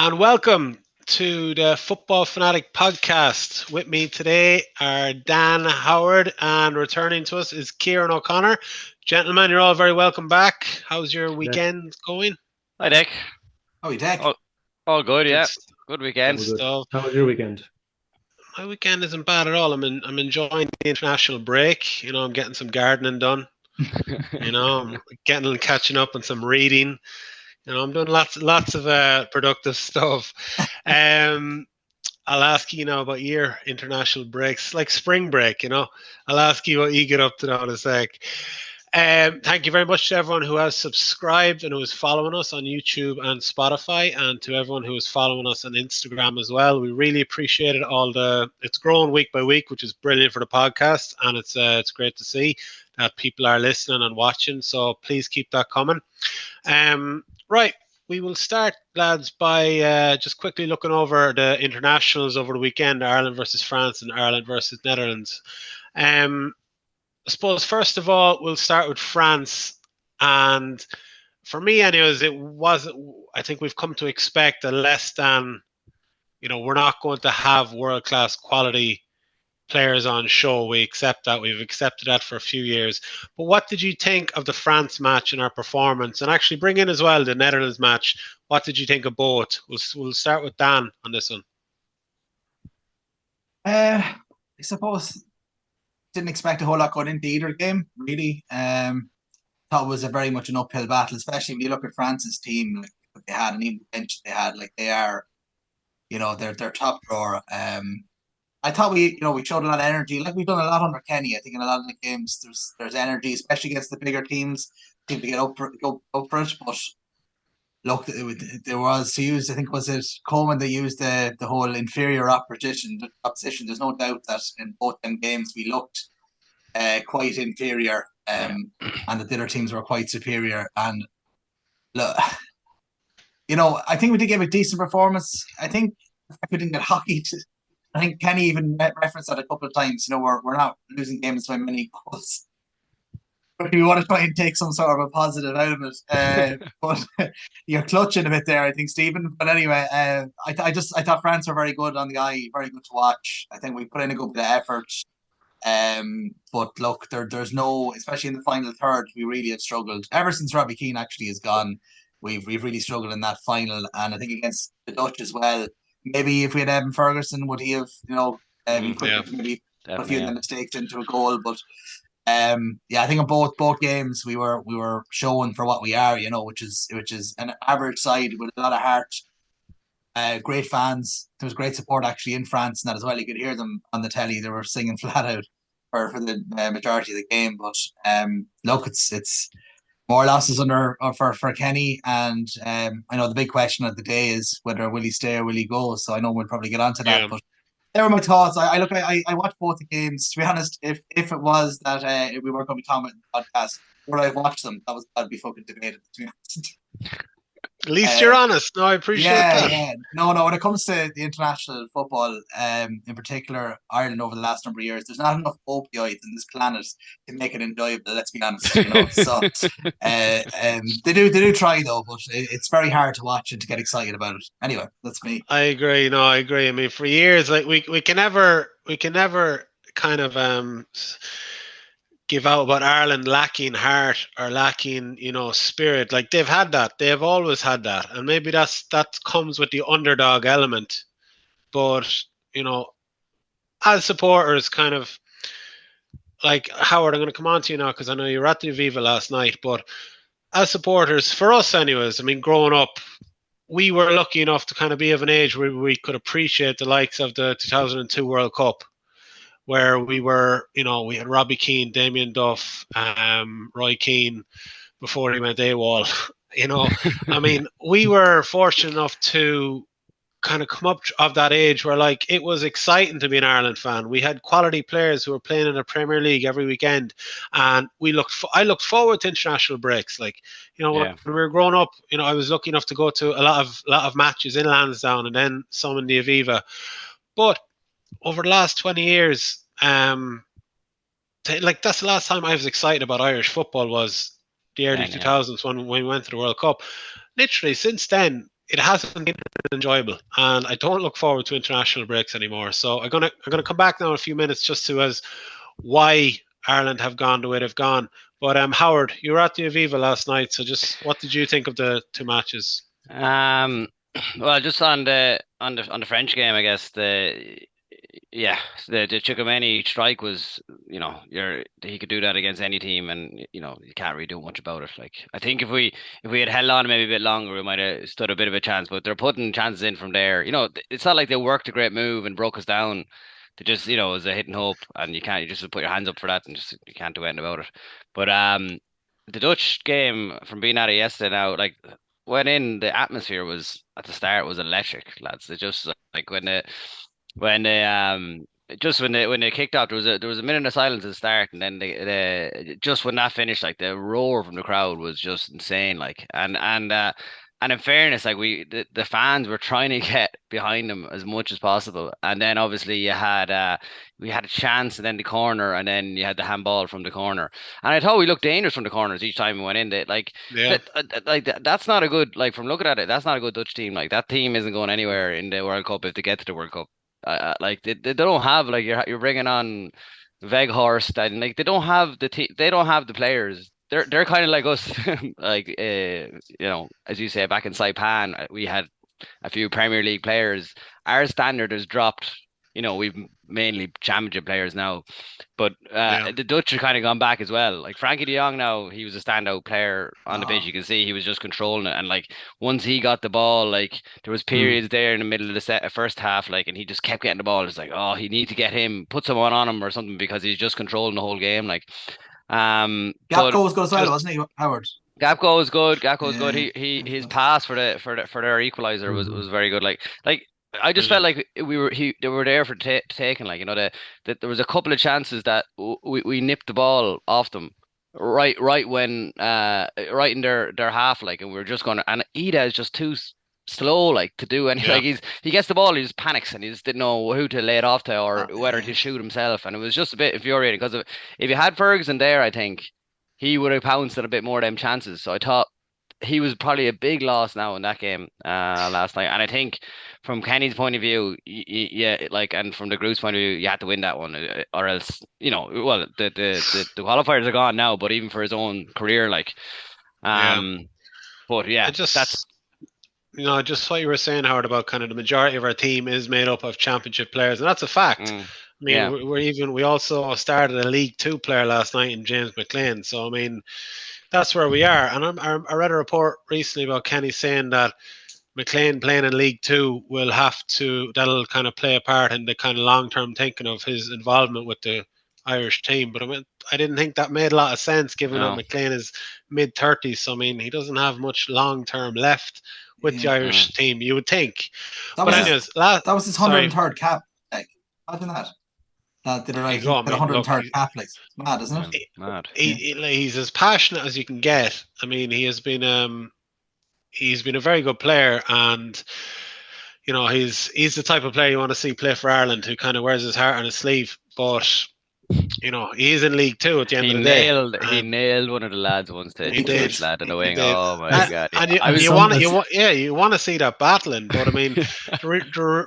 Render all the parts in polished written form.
and welcome to the Football Fanatic podcast. With me today are Dan Howard, and returning to us is Kieran O'Connor. Gentlemen, you're all very welcome back. How's your weekend going? Hi, Dick. How are you, Dick? All good, yeah. Good Good weekend. stuff. How was your weekend? My weekend isn't bad at all. I'm enjoying the international break. I'm getting some gardening done. I'm catching up on some reading. I'm doing lots of productive stuff. I'll ask you now about your international breaks, like spring break. I'll ask you what you get up to now in a sec. Thank you very much to everyone who has subscribed and who is following us on YouTube and Spotify, and to everyone who is following us on Instagram as well. We really appreciate it. It's growing week by week, which is brilliant for the podcast, and it's great to see that people are listening and watching. So please keep that coming. Right, we will start, lads, by just quickly looking over the internationals over the weekend: Ireland versus France and Ireland versus Netherlands. I suppose, first of all, we'll start with France. And for me, anyways, I think we've come to expect a less than, we're not going to have world-class quality players on show. We accept that. We've accepted that for a few years. But what did you think of the France match and our performance? And actually bring in as well the Netherlands match. What did you think of both? We'll start with Dan on this one. I suppose didn't expect a whole lot going into either game, really. Thought it was a very much an uphill battle, especially when you look at France's team, like what they had, and even the bench they had. Like, they are, they're top drawer. I thought we showed a lot of energy. Like, we've done a lot under Kenny. I think in a lot of the games there's energy, especially against the bigger teams. Seem to get up for it. But look, there was, to use, I think, was it Coleman that used the whole inferior opposition. There's no doubt that in both them games we looked quite inferior, and that the other teams were quite superior. And look, I think we did give a decent performance. I think we didn't get hockey. I think Kenny even referenced that a couple of times. We're not losing games by many goals. But we want to try and take some sort of a positive out of it. But you're clutching a bit there, I think, Stephen. But anyway, I thought France were very good on the eye, very good to watch. I think we put in a good bit of effort. But look, there's no, especially in the final third, we really had struggled. Ever since Robbie Keane actually has gone, we've really struggled in that final. And I think against the Dutch as well. Maybe if we had Evan Ferguson, would he have, maybe put a few of the mistakes into a goal? But I think in both games we were showing for what we are, which is an average side with a lot of heart. Great fans. There was great support actually in France and that as well. You could hear them on the telly. They were singing flat out for the majority of the game. But look, it's more losses for Kenny, and I know the big question of the day is whether will he stay or will he go. So I know we'll probably get onto that, but there were my thoughts. I watched both the games. To be honest, if it was that if we weren't going to be talking about the podcast, would I have watched them? That'd be fucking debated, to be honest. At least you're honest. No, I appreciate that. Yeah. No. When it comes to the international football, in particular Ireland over the last number of years, there's not enough opioids in this planet to make it enjoyable. Let's be honest. So they do try though, but it's very hard to watch and to get excited about it. Anyway, that's me. I agree. No, I agree. I mean, for years, like we can never kind of give out about Ireland lacking heart or lacking, spirit. Like, they've had that. They have always had that. And maybe that comes with the underdog element. But, as supporters, kind of, like, Howard, I'm going to come on to you now because I know you were at the Aviva last night. But as supporters, for us anyways, I mean, growing up, we were lucky enough to kind of be of an age where we could appreciate the likes of the 2002 World Cup, where we were, we had Robbie Keane, Damien Duff, Roy Keane before he went AWOL. I mean, we were fortunate enough to kind of come up of that age where, like, it was exciting to be an Ireland fan. We had quality players who were playing in the Premier League every weekend, and I looked forward to international breaks. Like, when we were growing up, I was lucky enough to go to a lot of matches in Lansdowne and then some in the Aviva. But over the last 20 years, that's the last time I was excited about Irish football, was the early 2000s when we went to the World Cup. Literally, since then, it hasn't been enjoyable, and I don't look forward to international breaks anymore. So I'm gonna come back now in a few minutes just to as why Ireland have gone the way they've gone. But Howard, you were at the Aviva last night, so just what did you think of the two matches? Well, just on the French game, I guess the Chouameni strike was, he could do that against any team, and you can't really do much about it. Like, I think if we had held on maybe a bit longer, we might have stood a bit of a chance. But they're putting chances in from there. It's not like they worked a great move and broke us down. They just, it was a hit and hope, and you just put your hands up for that, and just you can't do anything about it. But the Dutch game, from being at it yesterday now, like, went in, the atmosphere was at the start was electric, lads. It just, like, when they just when they kicked off, there was a minute of silence at the start, and then they just when that finished, like, the roar from the crowd was just insane. Like, and in fairness, like, the fans were trying to get behind them as much as possible, and then obviously we had a chance, and then the corner, and then you had the handball from the corner, and I thought we looked dangerous from the corners each time we went in. Yeah, That's not a good, like, from looking at it, that's not a good Dutch team. Like, that team isn't going anywhere in the World Cup if they get to the World Cup. Like, they don't have, like, you're bringing on Veghorst, and, like, they don't have the players. They're kind of like us, like, as you say, back in Saipan, we had a few Premier League players. Our standard has dropped. We've mainly championship players now, but yeah, the Dutch have kind of gone back as well. Like, Frankie de Jong now, he was a standout player on the pitch. You can see he was just controlling it, and, like, once he got the ball, like, there was periods there in the middle of the first half, like, and he just kept getting the ball. It's like, oh, he need to get him, put someone on him or something, because he's just controlling the whole game. Like, but Gapco was good as well, just wasn't he, Howard? Gapco was good. Gapco was good. Yeah, His pass for their equalizer was very good. Like, I just felt brilliant. like they were there for taking. Like, that there was a couple of chances that we nipped the ball off them right when right in their half, like, and we were just going, and Ida is just too slow, like, to do any, Yeah, like, he gets the ball, he just panics, and he just didn't know who to lay it off to, or whether yeah. to shoot himself, and it was just a bit infuriating, because if you had Ferguson there, I think he would have pounced at a bit more of them chances. So I thought he was probably a big loss now in that game last night. And I think, from Kenny's point of view, yeah, like, and from the group's point of view, you had to win that one, or else, well, the qualifiers are gone now. But even for his own career, like, yeah. but I yeah, that's just, just what you were saying, Howard, about kind of the majority of our team is made up of championship players, and that's a fact. I mean, yeah. we also started a League Two player last night in James McLean. So I mean, that's where we are. And I read a report recently about Kenny saying that McLean playing in League Two that'll kind of play a part in the kind of long term thinking of his involvement with the Irish team. But I didn't think that made a lot of sense, given that No. McLean is mid-30s. So I mean, he doesn't have much long term left with the Yeah. Irish team, you would think. That But was Yeah. anyways, that was his sorry, 103rd cap. Like, imagine that. That did it there right. you He go. I got mean, look, 103rd cap. Like, it's mad, isn't it? Mad. he's as passionate as you can get. I mean, he's been a very good player, and he's the type of player you want to see play for Ireland, who kind of wears his heart on his sleeve. But he's in League Two at the end He of the day, nailed one of the lads once, to he did. each lad in the he wing. did. Oh my And, God! and I was you want you want to see that battling, but I mean,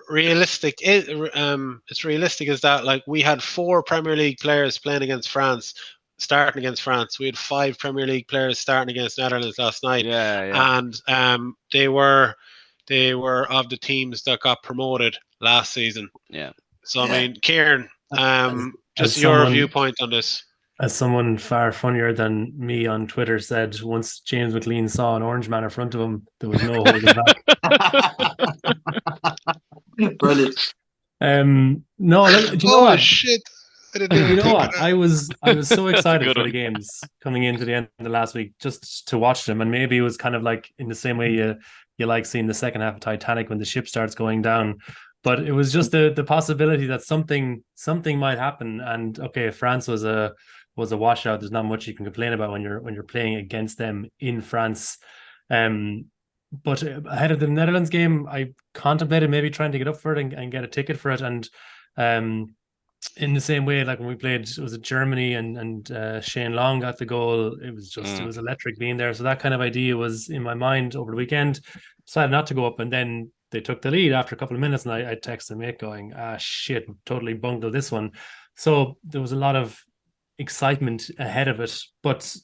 realistic it's realistic is that, like, we had 4 Premier League players playing against France, starting against France. We had 5 Premier League players starting against Netherlands last night, yeah. and they were of the teams that got promoted last season. Yeah. So I Yeah. mean, Kieran, As just your someone viewpoint on this. as someone far funnier than me on Twitter said, once James McLean saw an orange man in front of him, there was no holding back. Brilliant. No, look, do you know what? Shit! I didn't even You know think what? of that. I was so excited good for the one. games coming into the end of last week just to watch them, and maybe it was kind of like in the same way you like seeing the second half of Titanic when the ship starts going down. But it was just the possibility that something might happen. And okay, France was a washout. There's not much you can complain about when you're playing against them in France. But ahead of the Netherlands game, I contemplated maybe trying to get up for it and get a ticket for it. And in the same way, like when we played, was it Germany and Shane Long got the goal. It was it was electric being there. So that kind of idea was in my mind over the weekend. Decided not to go up, and then they took the lead after a couple of minutes, and I texted mate going, shit, totally bungled this one. So there was a lot of excitement ahead of it, but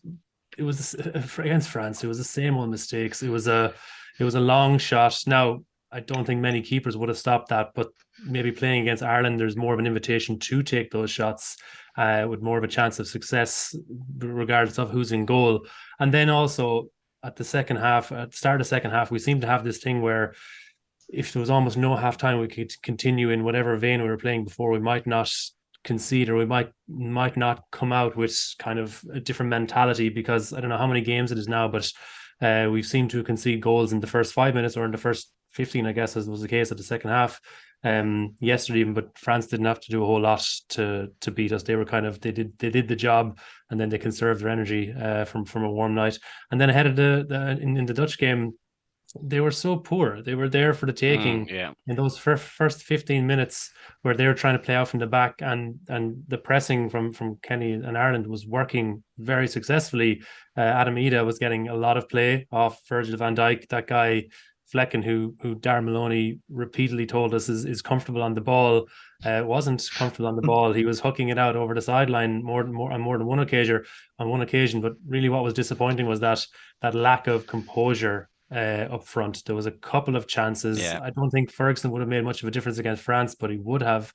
it was against France. It was the same old mistakes. It was a long shot. Now I don't think many keepers would have stopped that, but maybe playing against Ireland, there's more of an invitation to take those shots with more of a chance of success, regardless of who's in goal. And then also at the second half, at the start of the second half, we seem to have this thing where if there was almost no half time, we could continue in whatever vein we were playing before. We might not concede, or we might not come out with kind of a different mentality, because I don't know how many games it is now, but we've seemed to concede goals in the first 5 minutes or in the first 15, I guess, as was the case at the second half yesterday even. But France didn't have to do a whole lot to beat us. They were kind of they did the job, and then they conserved their energy from a warm night. And then ahead of in the Dutch game, they were so poor. They were there for the taking in those first 15 minutes, where they were trying to play out from the back, and the pressing from Kenny and Ireland was working very successfully. Adam Ida was getting a lot of play off Virgil van Dijk. That guy Flecken, who Darren Maloney repeatedly told us is comfortable on the ball, wasn't comfortable on the ball. He was hooking it out over the sideline on more than one occasion. But really, what was disappointing was that lack of composure up front. There was a couple of chances. I don't think Ferguson would have made much of a difference against France, but he would have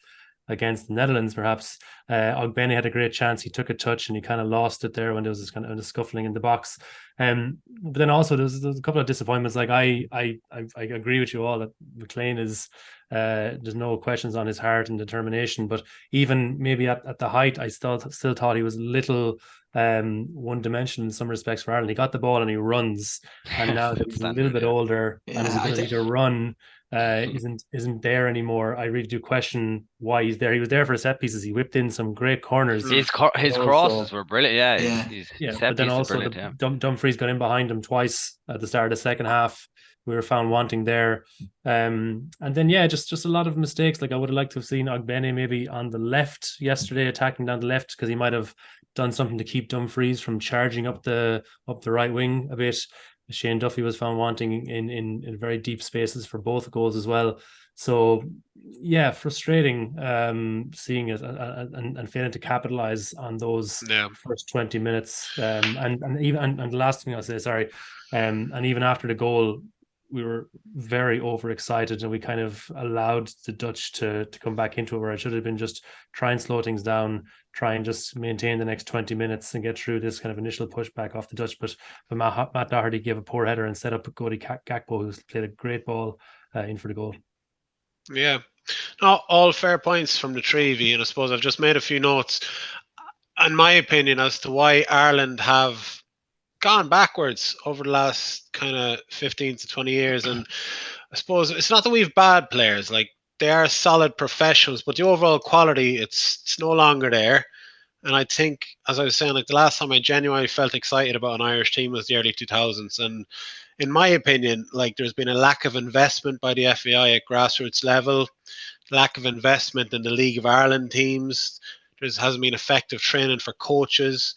against the Netherlands, perhaps. Ogbene had a great chance. He took a touch and he kind of lost it there when there was this kind of scuffling in the box. But then also there was a couple of disappointments. Like I agree with you all that McLean is there's no questions on his heart and determination. But even maybe at the height, I still thought he was little one dimensional in some respects for Ireland. He got the ball and he runs, and now that he's a little bit older and his ability to run isn't there anymore. I really do question why he's there. He was there for set pieces. He whipped in some great corners. His crosses were brilliant. But then also Dumfries got in behind him twice at the start of the second half. We were found wanting there. And then just a lot of mistakes. Like I would have liked to have seen Ogbene maybe on the left yesterday, attacking down the left, because he might have done something to keep Dumfries from charging up the right wing a bit. Shane Duffy was found wanting in very deep spaces for both goals as well. So frustrating seeing it and failing to capitalize on those first 20 minutes. And the last thing I'll say, sorry, and even after the goal, we were very overexcited, and we kind of allowed the Dutch to come back into it, where it should have been just try and slow things down, try and just maintain the next 20 minutes and get through this kind of initial pushback off the Dutch. But Matt Doherty gave a poor header and set up Cody Gakpo, who's played a great ball in for the goal. Yeah. No, all fair points from the three of you, and I suppose I've just made a few notes, in my opinion, as to why Ireland have gone backwards over the last kind of 15 to 20 years. And I suppose it's not that we have bad players, like they are solid professionals, but the overall quality, it's no longer there. And I think, as I was saying, like the last time I genuinely felt excited about an Irish team was the early 2000s. And in my opinion, like there's been a lack of investment by the FAI at grassroots level, lack of investment in the League of Ireland teams. There hasn't been effective training for coaches.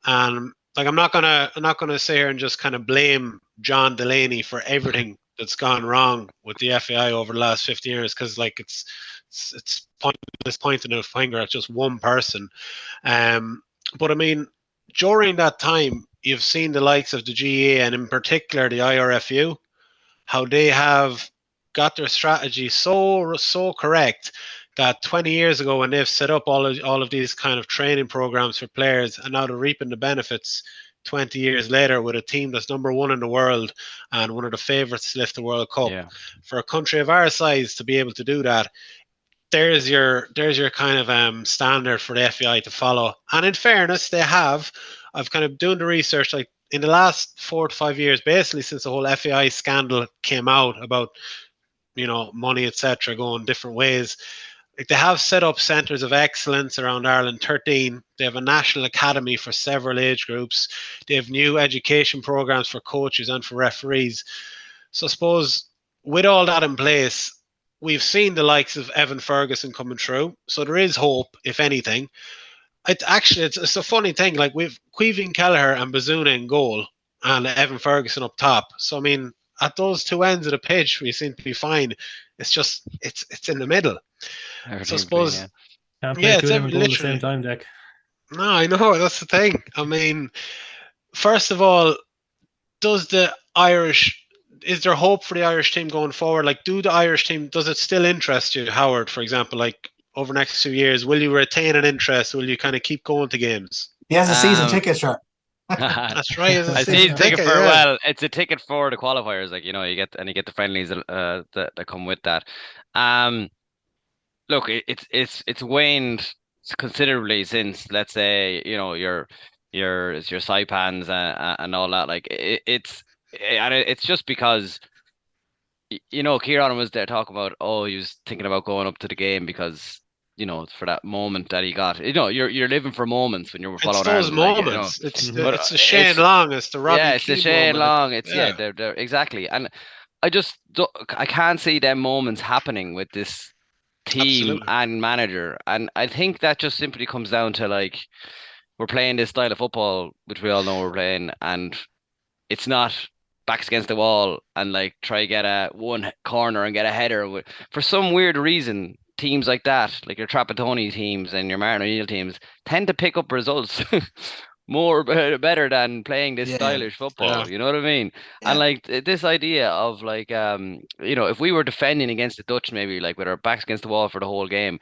And like I'm not gonna sit here and just kind of blame John Delaney for everything that's gone wrong with the FAI over the last 50 years, because like it's pointless pointing a finger at just one person. But I mean, during that time, you've seen the likes of the GA and in particular the IRFU, how they have got their strategy so correct that 20 years ago, when they've set up all of these kind of training programs for players, and now they're reaping the benefits 20 years later with a team that's number one in the world and one of the favourites to lift the World Cup. Yeah. For a country of our size to be able to do that, there's your kind of standard for the FAI to follow. And in fairness, I've kind of doing the research, like in the last 4 to 5 years, basically since the whole FAI scandal came out about, money, etc., going different ways. Like they have set up centres of excellence around Ireland, 13. They have a national academy for several age groups. They have new education programs for coaches and for referees. So I suppose with all that in place, we've seen the likes of Evan Ferguson coming through, so there is hope, if anything. It's a funny thing. Like we've Queeving Kelleher and Bazuna in goal, and Evan Ferguson up top. So I mean, at those two ends of the pitch, we seem to be fine. It's just it's in the middle. So I Everything playing, suppose, yeah. Can't play yeah, two it's of them in goal at the same literally. time, Deck. No, I know that's the thing. I mean, first of all, does the Irish is there hope for the Irish team going forward? Like, do the Irish team does it still interest you, Howard, for example? Like over the next 2 years, will you retain an interest? Will you kind of keep going to games? He has a season Um, ticket, sure. That's right. It's a I see season the ticket ticket. for Yeah, well, it's a ticket for the qualifiers, like you get the friendlies that come with that. Um, Look, it's waned considerably since, let's say, your saipans and all that. Like it's just because Kieran was there talking about, oh, he was thinking about going up to the game because for that moment that he got. You're living for moments when you're it's following those Ireland, like moments. It's Mhm. the but it's the Shane Long, it's the Robbie it's the Keane Shane moment. Long. It's Yeah, they're exactly, and I can't see them moments happening with this team absolutely. and manager. And I think that just simply comes down to, like, we're playing this style of football, which we all know we're playing, and it's not backs against the wall and like try get a one corner and get a header. For some weird reason, teams like that, like your Trapattoni teams and your Martin O'Neill teams, tend to pick up results more better than playing this Yeah, stylish Yeah, football. You know what I mean? And yeah. like this idea of like if we were defending against the Dutch, maybe like with our backs against the wall for the whole game,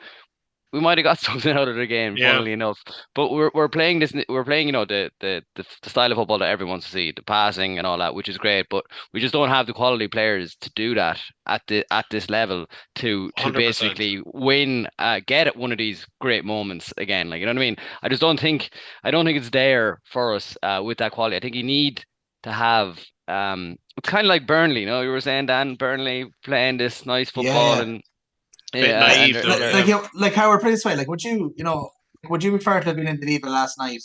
we might have got something out of the game, yeah, funnily enough. But we're playing we're playing, the style of football that everyone wants to see, the passing and all that, which is great. But we just don't have the quality players to do that at this level to 100%. basically win, get at one of these great moments again. Like, you know what I mean? I don't think it's there for us with that quality. I think you need to have. It's kind of like Burnley, you were saying, Dan, Burnley playing this nice Yeah, football, yeah. and Bit yeah, and naive they're, though. Like, they're like, Yeah, you, like Howard, put it this way, like, would you prefer to have been in the Viva last night,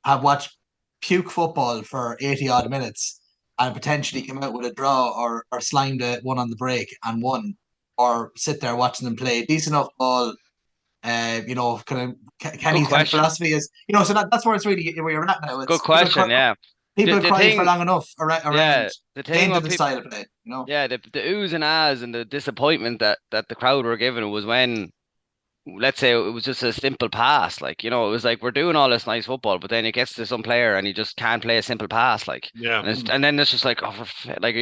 have watched puke football for 80 odd minutes and potentially come out with a draw or slimed a one on the break and won, or sit there watching them play decent enough ball? Kind of good Kenny's kind of question. philosophy is, so that's where it's really where you're at now. Good It's question. Yeah. The people the cry for thing, long enough around yeah, the getting thing to what the people, style of play. yeah, the oohs and ahs and the disappointment that the crowd were given was when, let's say, it was just a simple pass. Like, it was like we're doing all this nice football, but then it gets to some player and he just can't play a simple pass. Like, yeah. Mm. and then it's just like, oh, like,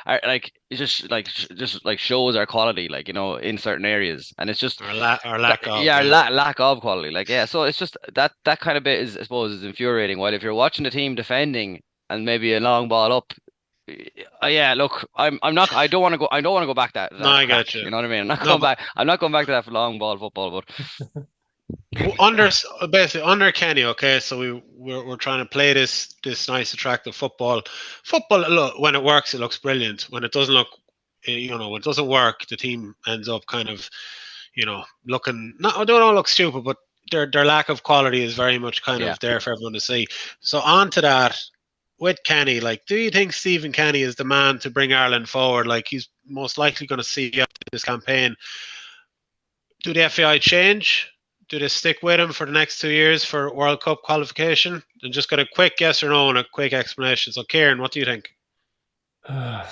like it just like shows our quality, like, in certain areas, and it's just Our lack of. yeah, Yeah, lack of quality. Like, yeah, so it's just that kind of bit is, I suppose, is infuriating. While if you're watching the team defending and maybe a long ball up, yeah, look, I don't want to go back no, that I crack. get you. You know what I mean? No, but I'm not going back to that for long ball football. But under basically under Kenny, okay. So we're trying to play this nice, attractive football. Football, look, when it works, it looks brilliant. When it doesn't look, when it doesn't work, the team ends up kind of, looking. Not they don't look stupid, but their lack of quality is very much kind yeah, of there for everyone to see. So on to that. With Kenny, like, do you think Stephen Kenny is the man to bring Ireland forward? Like, he's most likely going to see out this campaign. Do the FAI change? Do they stick with him for the next 2 years for World Cup qualification? And just got a quick yes or no and a quick explanation. So, Kieran, what do you think? Uh,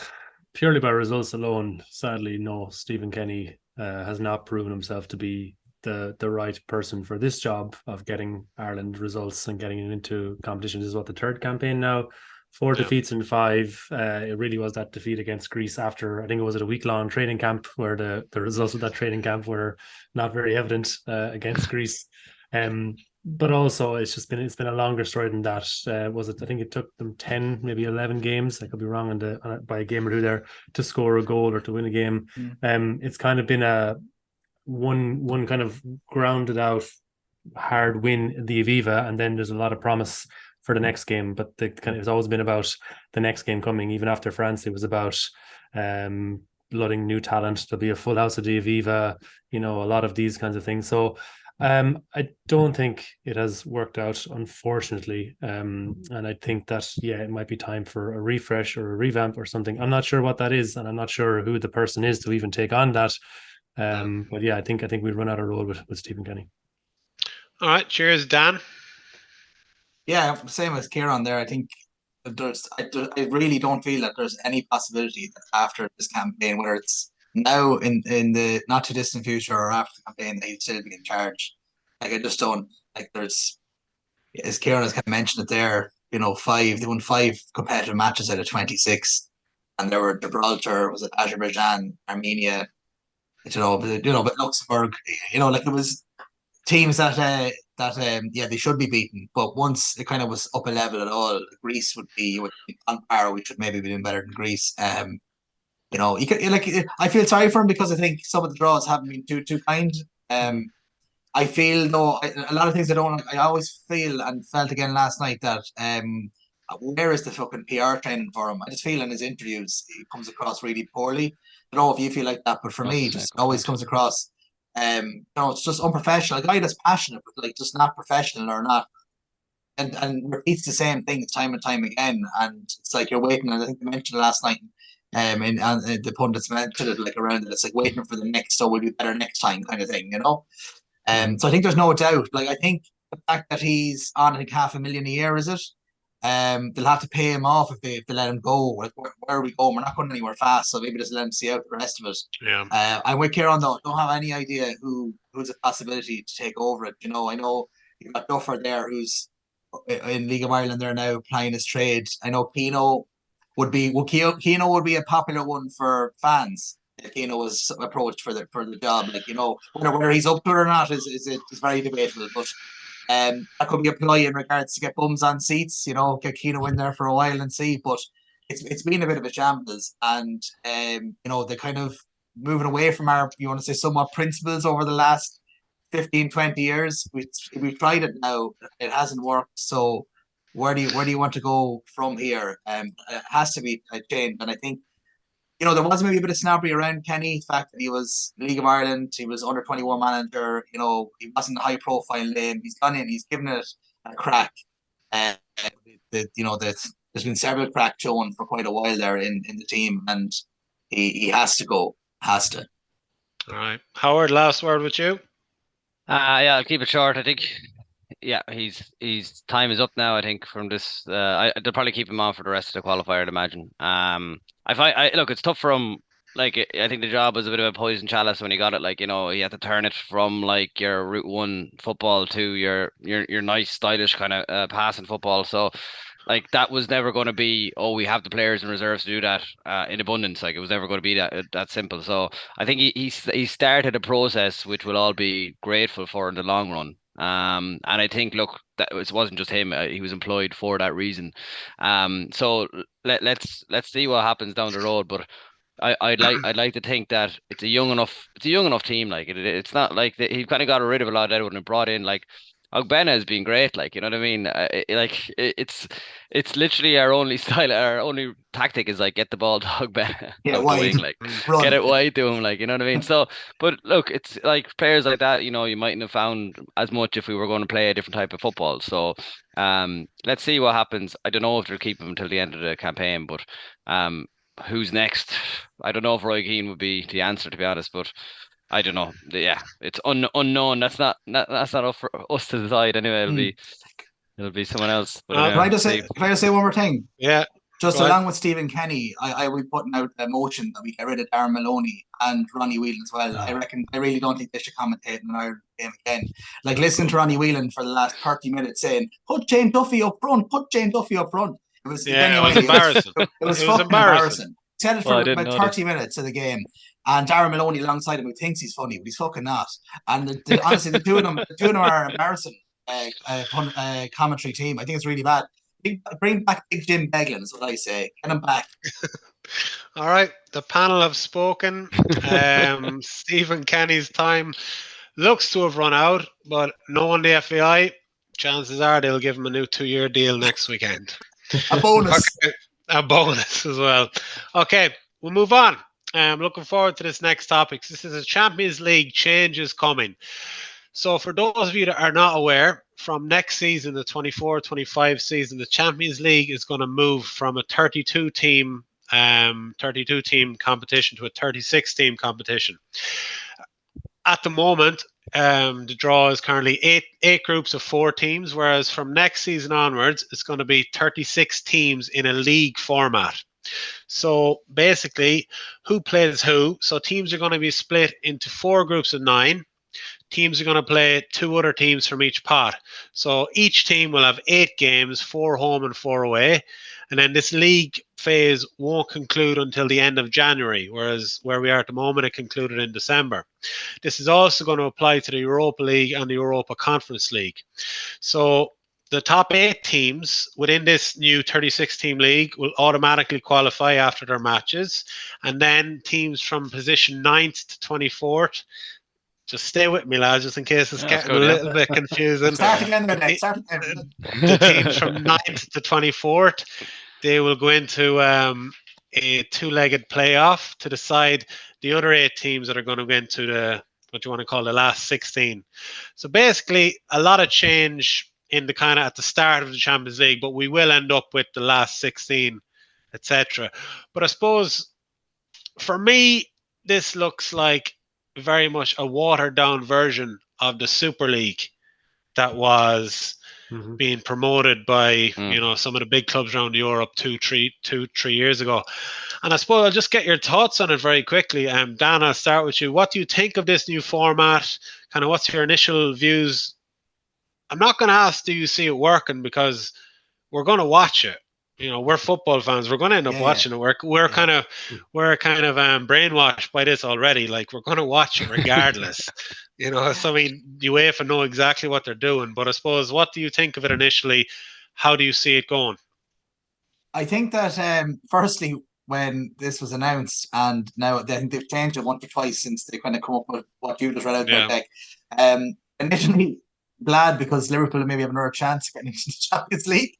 Purely by results alone, sadly, no. Stephen Kenny has not proven himself to be the right person for this job of getting Ireland results and getting into competition. This is what, the third campaign now. 4 Yeah, defeats in 5. It really was that defeat against Greece after, I think it was at a week-long training camp, where the results of that training camp were not very evident against Greece. But also it's been a longer story than that. Was it? I think it took them 10, maybe 11 games. I could be wrong by a game or two there, to score a goal or to win a game. It's kind of been a one kind of grounded out hard win, the Aviva, and then there's a lot of promise for the next game. But it's always been about the next game coming. Even after France, it was about blooding new talent. There'll be a full house of the Aviva, a lot of these kinds of things. So I don't think it has worked out, unfortunately. And I think that, yeah, it might be time for a refresh or a revamp or something. I'm not sure what that is, and I'm not sure who the person is to even take on that. But yeah, I think we'd run out of road with Stephen Kenny. All right, cheers, Dan. Yeah, same as Kieran there. I think I really don't feel that there's any possibility that after this campaign, whether it's now in the not too distant future or after the campaign, that he'll still be in charge. Like, I just don't like. There's, as Kieran has kind of mentioned it there, they won 5 competitive matches out of 26, and there were Gibraltar, was it Azerbaijan, Armenia, but Luxembourg, like, it was teams that yeah, they should be beaten. But once it kind of was up a level at all, Greece would be on par. We should maybe be doing better than Greece. You could, like, I feel sorry for him because I think some of the draws haven't been too kind. I feel though a lot of things I don't. I always feel and felt again last night that where is the fucking PR training for him? I just feel in his interviews he comes across really poorly. I don't know if you feel like that, but for me, just always comes across. It's just unprofessional. A guy that's passionate, but like just not professional or not, and repeats the same things time and time again. And it's like you're waiting. And I think they mentioned it last night. And the pundits mentioned it like around it. It's like waiting for the next, so we'll be better next time, kind of thing. So I think there's no doubt. Like, I think the fact that he's on, I think, $500,000 a year, is it? They'll have to pay him off if they let him go. Like, where are we going? We're not going anywhere fast, so maybe just let him see out the rest of it. Yeah. I'm with Kieran though. Don't have any idea who's a possibility to take over it. I know you've got Duffer there, who's in League of Ireland there now playing his trade. I know Keno would be a popular one for fans. If Keno was approached for the job, like, whether he's up to it or not is very debatable. But that could be a ploy in regards to get bums on seats. Get Keno in there for a while and see. But it's been a bit of a shambles, and they kind of moving away from our, you want to say, somewhat principles over the last 15, 20 years. We've tried it now, it hasn't worked. So where do you want to go from here? It has to be a change, and I think there was maybe a bit of snobbery around Kenny, the fact that he was League of Ireland, he was under 21 manager. He wasn't a high profile name. He's gone in, he's given it a crack. There's been several cracks shown for quite a while there in the team, and he has to go. Has to. All right, Howard, last word with you. Yeah, I'll keep it short. I think, yeah, he's time is up now. I think from this, they'll probably keep him on for the rest of the qualifier, I'd imagine. Look, it's tough for him. Like, I think the job was a bit of a poison chalice when he got it. Like, he had to turn it from like your Route 1 football to your nice, stylish kind of passing football. So, like, that was never going to be, we have the players and reserves to do that in abundance. Like, it was never going to be that simple. So I think he started a process which we'll all be grateful for in the long run. And I think, look, that it wasn't just him. He was employed for that reason. So let's see what happens down the road. But I'd like to think that it's a young enough team. Like, it's not like he kind of got rid of a lot of everyone and brought in, like, Ogbena has been great, like, you know what I mean? It's literally our only style, our only tactic is like get the ball to Ogbena out the wing, like get it wide to him, like, you know what I mean? So, but look, it's like players like that, you mightn't have found as much if we were going to play a different type of football. So, let's see what happens. I don't know if they'll keep him until the end of the campaign, but who's next? I don't know if Roy Keane would be the answer, to be honest, but I don't know. Yeah, it's unknown. That's not up for us to decide anyway. It'll be someone else. But Can I just say one more thing? Yeah. Just along with Stephen Kenny, I will be putting out a motion that we get rid of Darren Maloney and Ronnie Whelan as well. I really don't think they should commentate in an Ireland game again. Like, listen to Ronnie Whelan for the last 30 minutes saying, "Put Jane Duffy up front. Put Jane Duffy up front." It was embarrassing. It was fucking embarrassing. He said it for about 30 minutes of the game. And Darren Maloney alongside him, who thinks he's funny, but he's fucking not. And honestly, the two of them are embarrassing. Commentary team. I think it's really bad. Bring back Big Jim Beglin, is what I say. Get him back. All right, the panel have spoken. Stephen Kenny's time looks to have run out, but knowing the FAI, chances are they'll give him a new 2-year deal next weekend. A bonus. Okay. A bonus as well. Okay, we'll move on. I'm looking forward to this next topic. This is a Champions League changes coming. So for those of you that are not aware, from next season, the 24-25 season, the Champions League is going to move from a 32 team competition to a 36 team competition. At the moment, the draw is currently eight groups of 4 teams, whereas from next season onwards, it's going to be 36 teams in a league format. So basically, who plays who? So teams are going to be split into 4 groups of 9. Teams are going to play 2 other teams from each pot. So each team will have 8 games, 4 home and 4 away. And then this league phase won't conclude until the end of January, whereas where we are at the moment, it concluded in December. This is also going to apply to the Europa League and the Europa Conference League. So the top 8 teams within this new 36-team league will automatically qualify after their matches. And then teams from position 9th to 24th, just stay with me, lads, just in case it's getting a little bit confusing. Start again. The teams from 9th to 24th, they will go into a 2-legged playoff to decide the other 8 teams that are going to go into the, what you want to call, the last 16. So basically, a lot of change in the kind of at the start of the Champions League, but we will end up with the last 16, etc. But I suppose for me, this looks like very much a watered down version of the Super League that was being promoted by some of the big clubs around Europe 2-3 years ago. And I suppose I'll just get your thoughts on it very quickly. Dan, I'll start with you. What do you think of this new format? Kind of what's your initial views? I'm not going to ask, do you see it working? Because we're going to watch it. We're football fans. We're going to end up watching it. We're kind of brainwashed by this already. Like, we're going to watch it regardless. So I mean, UEFA know exactly what they're doing. But I suppose, what do you think of it initially? How do you see it going? I think that firstly, when this was announced, and now I think they've changed it once or twice since they kind of come up with what you just read out there, Beck. Initially, glad because Liverpool maybe have another chance of getting into the Champions League.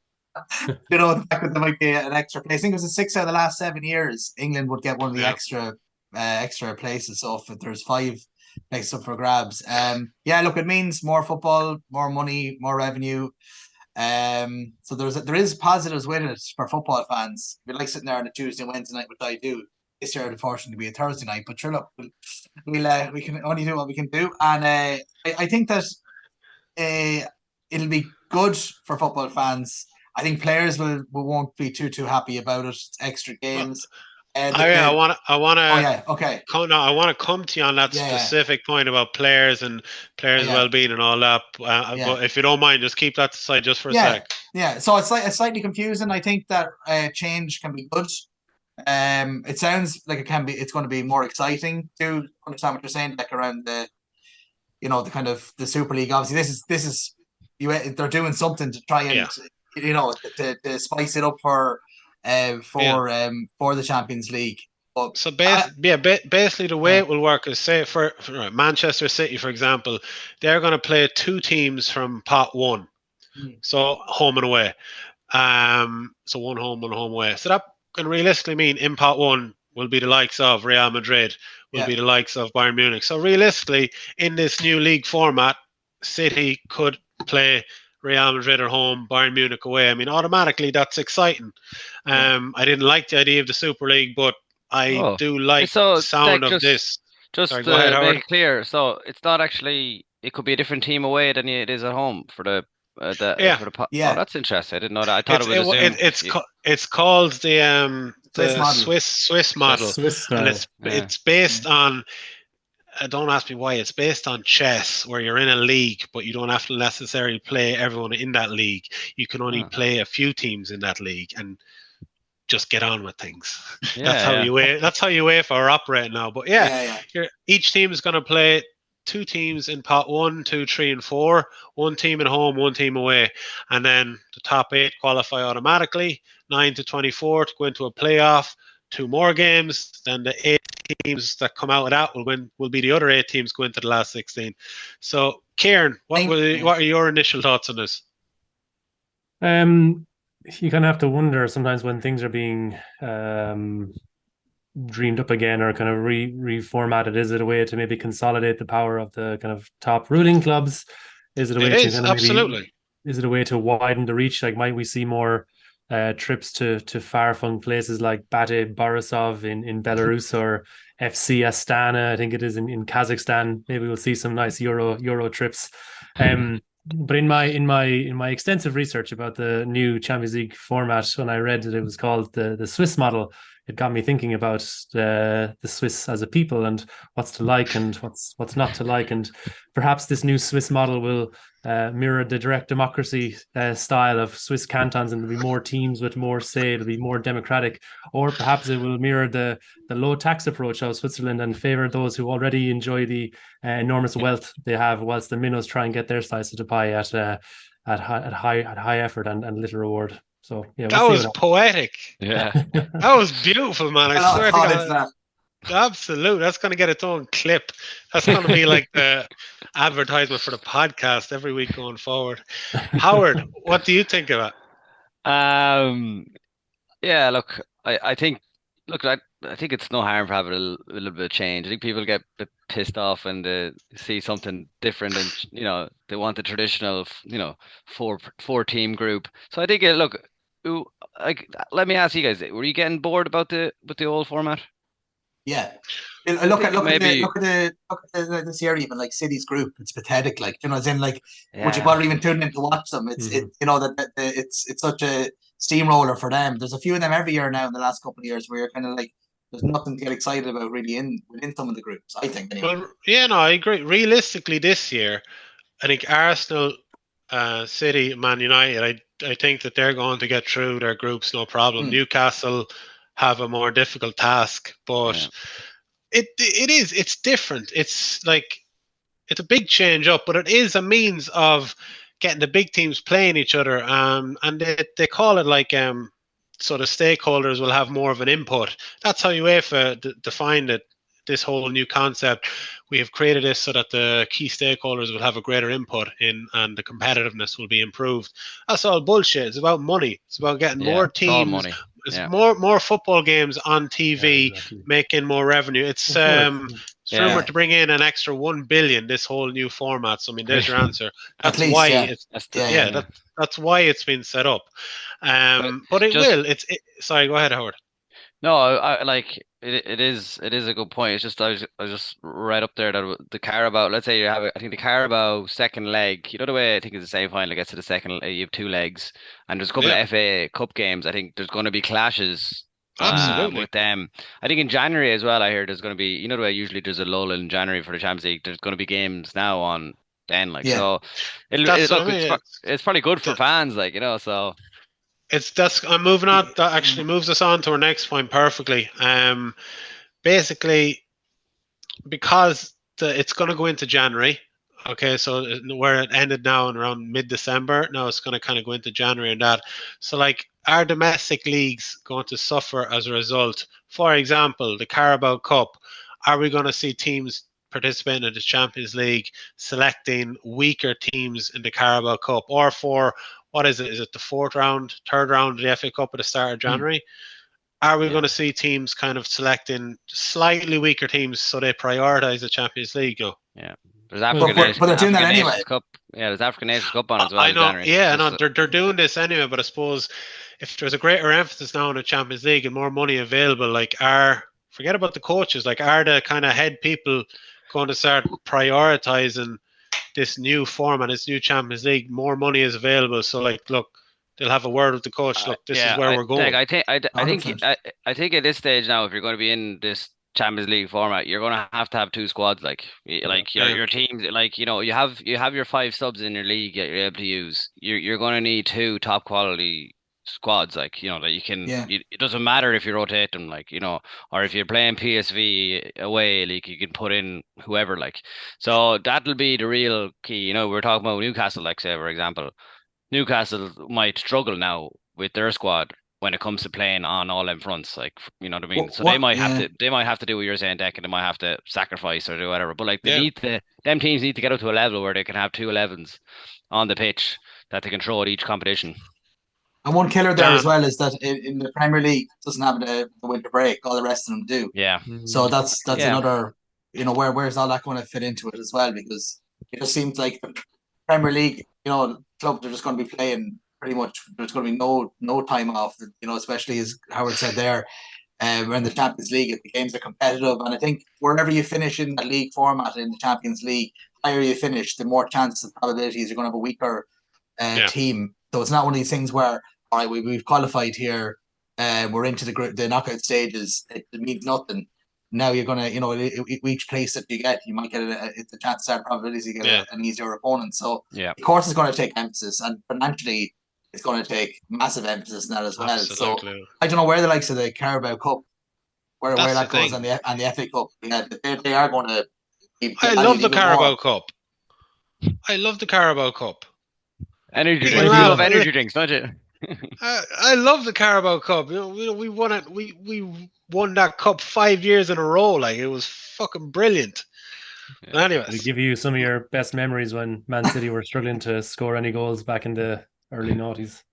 The fact that there might be an extra place. I think it was 6 out of the last 7 years, England would get one of the extra places. So if there's 5 places up for grabs, look, it means more football, more money, more revenue. So there is positives with it for football fans. We like sitting there on a Tuesday and Wednesday night, which I do. This year, unfortunately, to be a Thursday night, but sure, look, we can only do what we can do, and I think that it'll be good for football fans. I think players won't be too happy about it. It's extra games. I want okay. I want to come to you on that specific point about players and players' well-being and all that. But if you don't mind, just keep that aside just for a sec. Yeah. So it's slightly confusing. I think that change can be good. It sounds like it can be. It's going to be more exciting to understand what you're saying, like around the kind of the Super League. Obviously, this is they're doing something to try and to spice it up for the Champions League. But so basically the way it will work is, say for Manchester City, for example, they're going to play 2 teams from pot 1, so home and away. So 1 home, 1 home away. So that can realistically mean in pot 1 will be the likes of Real Madrid, will be the likes of Bayern Munich. So realistically, in this new league format, City could play Real Madrid at home, Bayern Munich away. I mean, automatically that's exciting. I didn't like the idea of the Super League, but I do like the sound of this. Just Sorry, to go ahead, make Howard. it clear, so it's not actually. It could be a different team away than it is at home for the. Oh, that's interesting. I didn't know that. I thought it was it's called the Swiss model, and it's based on. Don't ask me why. It's based on chess, where you're in a league, but you don't have to necessarily play everyone in that league. You can only play a few teams in that league and just get on with things. That's how UEFA are operating now. But each team is going to play 2 teams in pot 1, 2, 3, and 4. 1 team at home, 1 team away, and then the top 8 qualify automatically. 9 to 24 to go into a playoff. 2 more games, then the 8 teams that come out of that will be the other 8 teams go into the last 16. So, Kieran, what are your initial thoughts on this? You kind of have to wonder sometimes when things are being dreamed up again or kind of reformatted? Is it a way to maybe consolidate the power of the kind of top ruling clubs? Is it a It way to is kind of maybe, absolutely. is it a way to widen the reach? Like, might we see more trips to far-flung places like Bate Borisov in Belarus or FC Astana, I think it is in Kazakhstan. Maybe we'll see some nice Euro trips. But in my extensive research about the new Champions League format, when I read that it was called the Swiss model, it got me thinking about the Swiss as a people and what's to like and what's not to like, and perhaps this new Swiss model will mirror the direct democracy style of Swiss cantons, and there'll be more teams with more say. It'll be more democratic, or perhaps it will mirror the low tax approach of Switzerland and favor those who already enjoy the enormous wealth they have, whilst the minnows try and get their slice of the pie at high effort and little reward. So yeah, we'll That see was what poetic. Yeah. That was beautiful, man. I A lot swear of to thought into God. that. Absolute. That's going to get its own clip. That's going to be like the advertisement for the podcast every week going forward. Howard, what do you think of it? Yeah, look, I think, look, I think it's no harm for having a little bit of change. I think people get a bit pissed off when they see something different, and they want the traditional, four team group. So I think, look, like, let me ask you guys, were you getting bored about with the old format? Yeah. I Look think at maybe, this year, even like City's group. It's pathetic. Like, as in, like, would you yeah, bother even tuning in to watch them? It's Mhm. it's such a steamroller for them. There's a few of them every year now in the last couple of years where you're kind of like, there's nothing to get excited about really within some of the groups. I think anyway. Well, yeah, no, I agree. Realistically, this year, I think Arsenal, City, Man United, I think that they're going to get through their groups no problem. Hmm. Newcastle have a more difficult task, yeah, but it's different. It's like it's a big change up, but it is a means of getting the big teams playing each other. And they call it like so the stakeholders will have more of an input. That's how UEFA defined it. This whole new concept, we have created this so that the key stakeholders will have a greater input in, and the competitiveness will be improved. That's all bullshit. It's about money. It's about getting yeah, more it's all teams. money. It's Yeah, more football games on Yeah, TV, exactly. making more revenue. It's Of course. it's yeah, rumored to bring in an extra 1 billion this whole new format. So I mean, there's your answer. At That's least, why yeah. it's that's the, Yeah, yeah. yeah. That's why it's been set up. But But it just will. Sorry. Go ahead, Howard. No, I like it is a good point. It's just I was just right up there that the Carabao. Let's say you have I think the Carabao second leg. You know the way I think it's the semi final gets to the second. You have two legs, and there's a couple of Yeah, FA Cup games. I think there's going to be clashes absolutely. with them. I think in January as well. I hear there's going to be the way usually there's a lull in January for the Champions League. There's going to be games now on then like yeah. so. That's what I Look, mean. it's probably good for It's, fans so. it's that's I'm moving on. That actually moves us on to our next point perfectly. Basically, because it's going to go into January. Okay, so where it ended now in around mid-December, now it's going to kind of go into January and that. So like, are domestic leagues going to suffer as a result? For example, the Carabao Cup. Are we going to see teams participating in the Champions League selecting weaker teams in the Carabao Cup, or for what is it? Is it the fourth round, third round of the FA Cup at the start of Hmm. January? Are we Yeah. going to see teams kind of selecting slightly weaker teams so they prioritize the Champions League? Yeah. There's Well, But they're doing that African anyway. Nations Cup. Yeah, there's African Nations Cup on as well I in know, January. yeah, I Just know they're doing this anyway, but I suppose if there's a greater emphasis now on the Champions League and more money available, like forget about the coaches, like are the kind of head people going to start prioritizing this new format, this new Champions League? More money is available, so like, look, they'll have a word with the coach. Look, this is yeah, where we're Like, going. I think 100%. I think at this stage now, if you're going to be in this Champions League format, you're going to have two squads. Like Yeah, your teams, like you have your five subs in your league that you're able to use. You're going to need two top quality squads. Like that you can. Yeah. It doesn't matter if you rotate them, or if you're playing PSV away, like you can put in whoever. Like so that'll be the real key. We're talking about Newcastle, like say for example. Newcastle might struggle now with their squad when it comes to playing on all them fronts, like you know what I mean. So they What? might have Yeah. to do what you're saying, Deck, and they might have to sacrifice or do whatever. But like yeah. them teams need to get up to a level where they can have two 11s on the pitch that they can throw at each competition. And one killer there as Dan. well is that in the Premier League it doesn't have the winter break. All the rest of them do. Yeah. So that's Yeah. another, where's all that going to fit into it as well? Because it just seems like the Premier League, clubs are just going to be playing pretty much. There's going to be no time off. Especially as Howard said there, we're in the Champions League. The games are competitive, and I think wherever you finish in that league format in the Champions League, higher you finish, the more chances and probabilities you're going to have a weaker team. So it's not one of these things where, all right, we've qualified here, we're into the knockout stages. It means nothing. Now you're gonna, each place that you get, you might get it's a chance to have probabilities you get an easier opponent. So of course it's going to take emphasis, and financially it's going to take massive emphasis in that as well. Absolutely. So I don't know where the likes of the Carabao Cup, where that goes, thing. and the FA Cup. Yeah, they are going to. I love the Carabao Cup. I love the Carabao Cup. Energy drinks. You love energy drinks, don't you? I love the Carabao Cup. We won it. We won that cup 5 years in a row. Like, it was fucking brilliant. But anyways, to give you some of your best memories when Man City were struggling to score any goals back in the early noughties.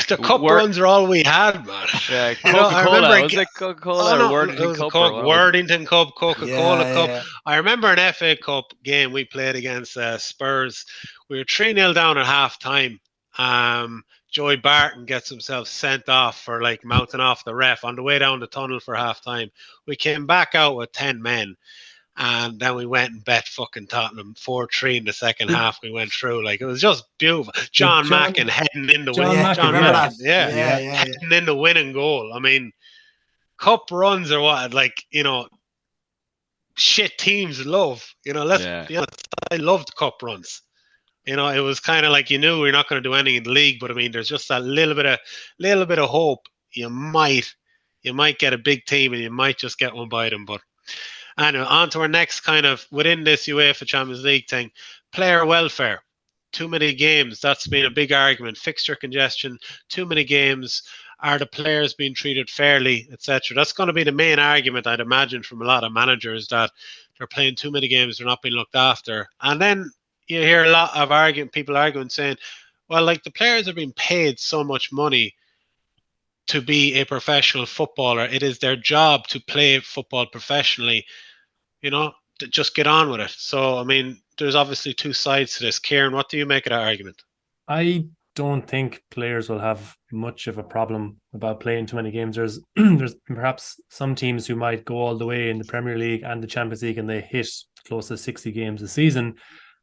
The cup runs are all we had, man. Yeah, Coca-Cola. Was it Coca-Cola or Worthington Cup? Worthington Cup, Coca-Cola Cup. Yeah. I remember an FA Cup game we played against Spurs. We were 3-0 down at half time. Joey Barton gets himself sent off for mounting off the ref on the way down the tunnel for half time. We came back out with 10 men. And then we went and bet fucking Tottenham 4-3 in the second half. We went through. It was just beautiful. John Mackin heading in the winning. Heading in the winning goal. I mean, cup runs are what shit teams love. Let's be honest. I loved cup runs. It was kind of like you knew we're not going to do anything in the league, but I mean, there's just that little bit of hope. You might get a big team and you might just get one by them, but. And on to our next kind of, within this UEFA Champions League thing, player welfare. Too many games. That's been a big argument. Fixture congestion, too many games. Are the players being treated fairly, etc.? That's going to be the main argument, I'd imagine, from a lot of managers, that they're playing too many games, they're not being looked after. And then you hear a lot of people arguing, saying, well, the players are being paid so much money to be a professional footballer. It is their job to play football professionally. Just get on with it. So, I mean, there's obviously two sides to this. Kieran, what do you make of that argument? I don't think players will have much of a problem about playing too many games. There's perhaps some teams who might go all the way in the Premier League and the Champions League and they hit close to 60 games a season.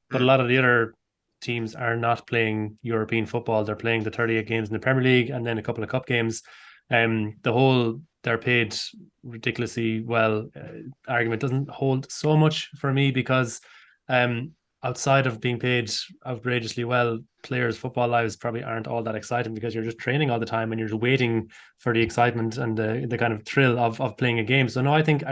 But a lot of the other teams are not playing European football. They're playing the 38 games in the Premier League and then a couple of cup games. They're paid ridiculously well argument doesn't hold so much for me, because outside of being paid outrageously well, players' football lives probably aren't all that exciting, because you're just training all the time and you're just waiting for the excitement and the kind of thrill of playing a game. So no, I think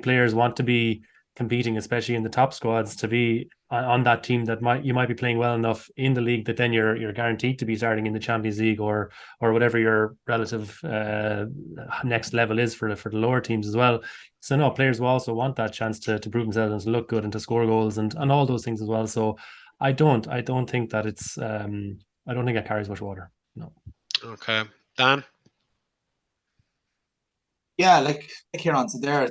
players want to be competing, especially in the top squads, to be on that team that you might be playing well enough in the league that then you're guaranteed to be starting in the Champions League or whatever your relative next level is for the lower teams as well. So no, players will also want that chance to prove themselves and to look good and to score goals and all those things as well. So I don't think that it's I don't think it carries much water. No. Okay, Dan. Yeah, like Kieran said there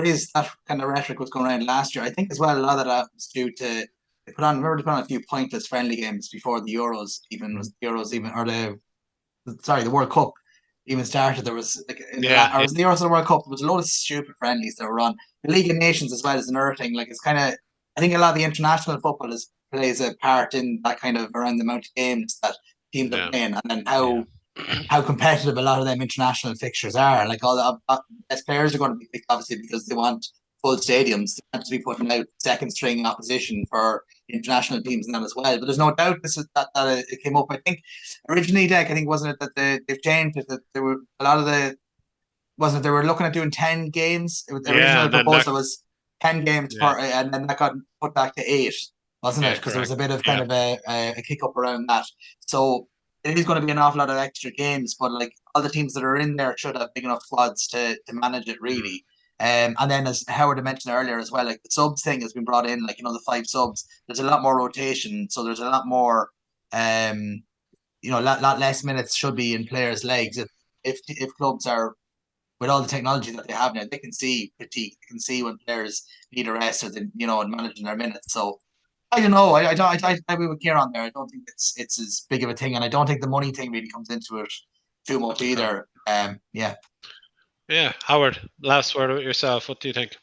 is that kind of rhetoric was going around last year. I think as well a lot of that was due to they put on a few pointless friendly games before the Euros the World Cup even started. There was the Euros and the World Cup, there was a lot of stupid friendlies that were on. The League of Nations as well is another thing. It's kind of, I think a lot of the international football plays a part in that kind of around the amount of games that teams are playing, and then how competitive a lot of them international fixtures are. All the best players are going to be picked, obviously, because they want full stadiums. They want to be putting out second string opposition for international teams and that as well. But there's no doubt that it came up. I think originally, Deck, wasn't it that they've changed it, that there were a lot of they were looking at doing 10 games. The original proposal was 10 games and then that got put back to 8, wasn't it? Because there was a bit of kind of a kick up around that. So it is going to be an awful lot of extra games, but all the teams that are in there should have big enough squads to manage it really. And then, as Howard mentioned earlier as well, the subs thing has been brought in. The 5 subs, there's a lot more rotation, so there's a lot more lot less minutes should be in players' legs. If clubs are, with all the technology that they have now, they can see fatigue. They can see when players need a rest, or and managing their minutes. So I don't know. I agree with Kieran there. I don't think it's as big of a thing, and I don't think the money thing really comes into it too much either. Yeah. Yeah, Howard. Last word with yourself. What do you think?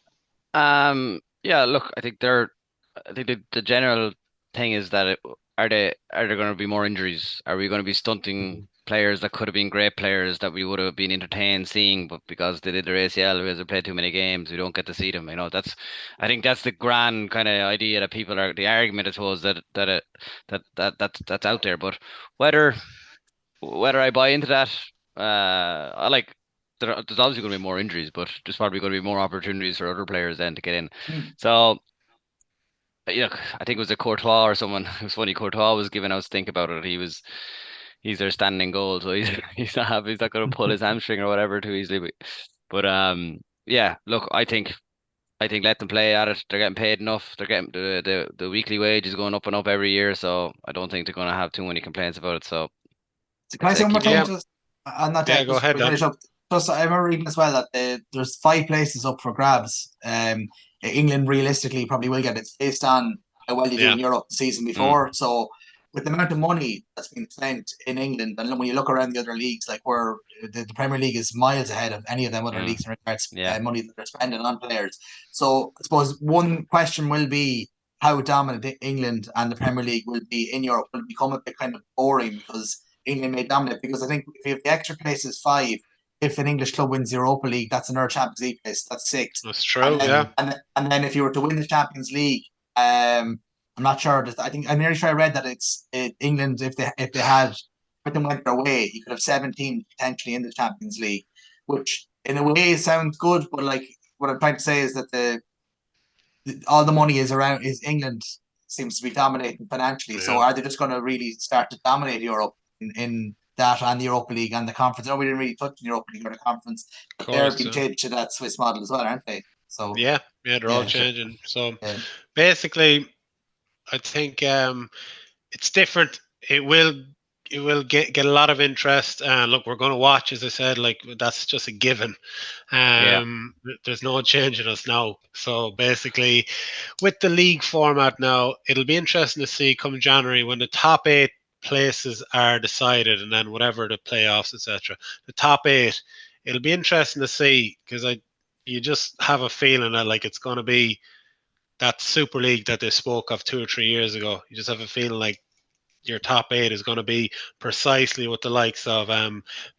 Yeah, look, I think the general thing is that are there going to be more injuries? Are we going to be stunting players that could have been great players that we would have been entertained seeing, but because they did their ACL, because they played too many games, we don't get to see them. I think that's the grand kind of idea that people are, the argument, I suppose, that's out there. But whether I buy into that, I like. There's obviously going to be more injuries, but there's probably going to be more opportunities for other players then to get in. So, I think it was a Courtois or someone. It was funny. Courtois was giving us think about it. He's their standing goal, so he's not going to pull his hamstring or whatever too easily. But yeah. Look, I think let them play at it. They're getting paid enough. They're getting the weekly wage is going up and up every year, so I don't think they're going to have too many complaints about it. So can I say one more thing? Yeah. Just on that, Yeah, go ahead, Dan. finish up. Just I remember reading as well that there's 5 places up for grabs. England realistically probably will get it based on how well you do in Europe the season before. So with the amount of money that's been spent in England, and when you look around the other leagues, like where the Premier League is miles ahead of any of them other leagues in regards to money that they're spending on players. So I suppose one question will be how dominant England and the Premier League will be in Europe. Will it become a bit kind of boring because England may dominate? Because I think if the extra place is 5, if an English club wins the Europa League, that's another Champions League place. That's 6. That's true. And then if you were to win the Champions League, I'm not sure. I'm nearly sure I read that it's England. If they had everything went their way, you could have 17 potentially in the Champions League, which in a way sounds good. But like what I'm trying to say is that all the money is England seems to be dominating financially. So are they just going to really start to dominate Europe in that and the Europa League and the conference? No, we didn't really touch the Europa League or the conference. But they're being changed to that Swiss model as well, aren't they? So yeah, they're all changing. So basically, I think it's different. It will get a lot of interest. And look, we're going to watch, as I said, like that's just a given. There's no changing us now. So basically, with the league format now, it'll be interesting to see come January when the top 8 places are decided, and then whatever the playoffs, etc. The top 8, it'll be interesting to see because you just have a feeling that like it's going to be that Super League that they spoke of 2 or 3 years ago. You just have a feeling like your top 8 is going to be precisely what the likes of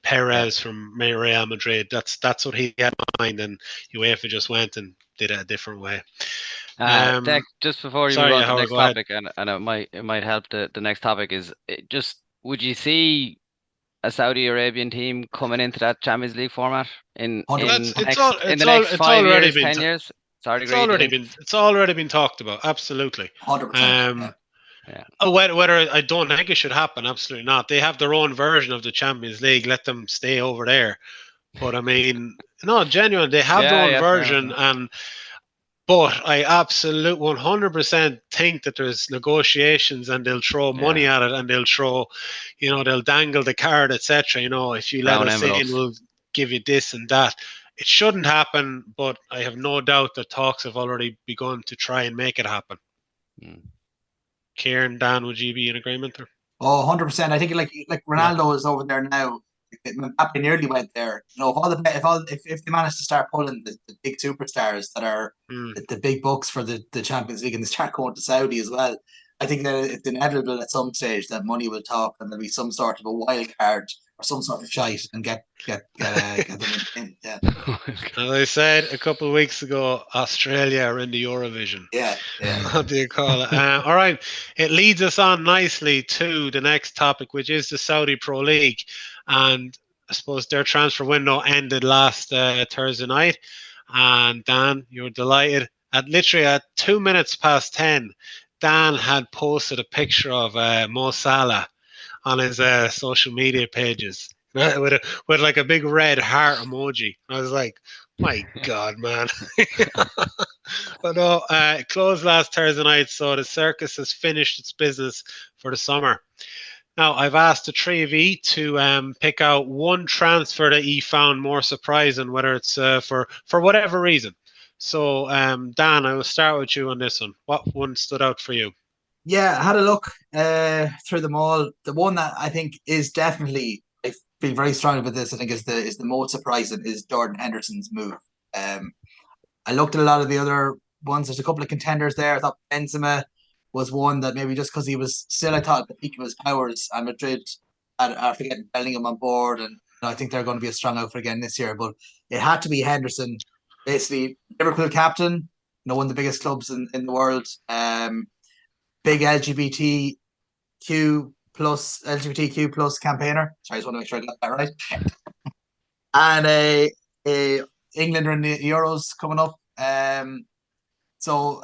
Perez from Real Madrid. That's what he had in mind, and UEFA just went and did it a different way. Deck, just before you move on to the next topic, and it might help the next topic is would you see a Saudi Arabian team coming into that Champions League format in the next 5 years, 10 years? It's already been talked about. Absolutely. 100%. Whether I don't think it should happen, absolutely not. They have their own version of the Champions League. Let them stay over there. But I mean, no, genuine. They have their own version, but I absolutely 100% think that there's negotiations, and they'll throw money at it, and they'll throw, they'll dangle the card, etc. If you let us in, we'll give you this and that. It shouldn't happen, but I have no doubt that talks have already begun to try and make it happen. Kieran, Dan, would you be in agreement there? Oh, 100%. I think like Ronaldo is over there now. Mbappe nearly went there. If they manage to start pulling the big superstars that are the big bucks for the Champions League, and they start going to Saudi as well, I think that it's inevitable at some stage that money will talk, and there'll be some sort of a wild card or some sort of shite and get them in. Yeah. As I said a couple of weeks ago, Australia are in the Eurovision. Yeah. What do you call it? All right. It leads us on nicely to the next topic, which is the Saudi Pro League. And I suppose their transfer window ended last Thursday night. And Dan, you were delighted. At 2 minutes past 10, Dan had posted a picture of Mo Salah on his social media pages with like a big red heart emoji. I was like, My God, man. But no, it closed last Thursday night, so the circus has finished its business for the summer. Now, I've asked the three of you to pick out one transfer that you found more surprising, whether it's for whatever reason. So, Dan, I will start with you on this one. What one stood out for you? Yeah, I had a look through them all. The one that I think is definitely, I feel very strongly with this, I think is the most surprising is Jordan Henderson's move. I looked at a lot of the other ones. There's a couple of contenders there. I thought Benzema was one that maybe just because he was still, I thought, at the peak of his powers, and Madrid after getting Bellingham on board, and I think they're going to be a strong outfit again this year. But it had to be Henderson, basically Liverpool captain, one of the biggest clubs in the world. Big LGBTQ plus campaigner. Sorry, I just want to make sure I got that right. And a England are in the Euros coming up. So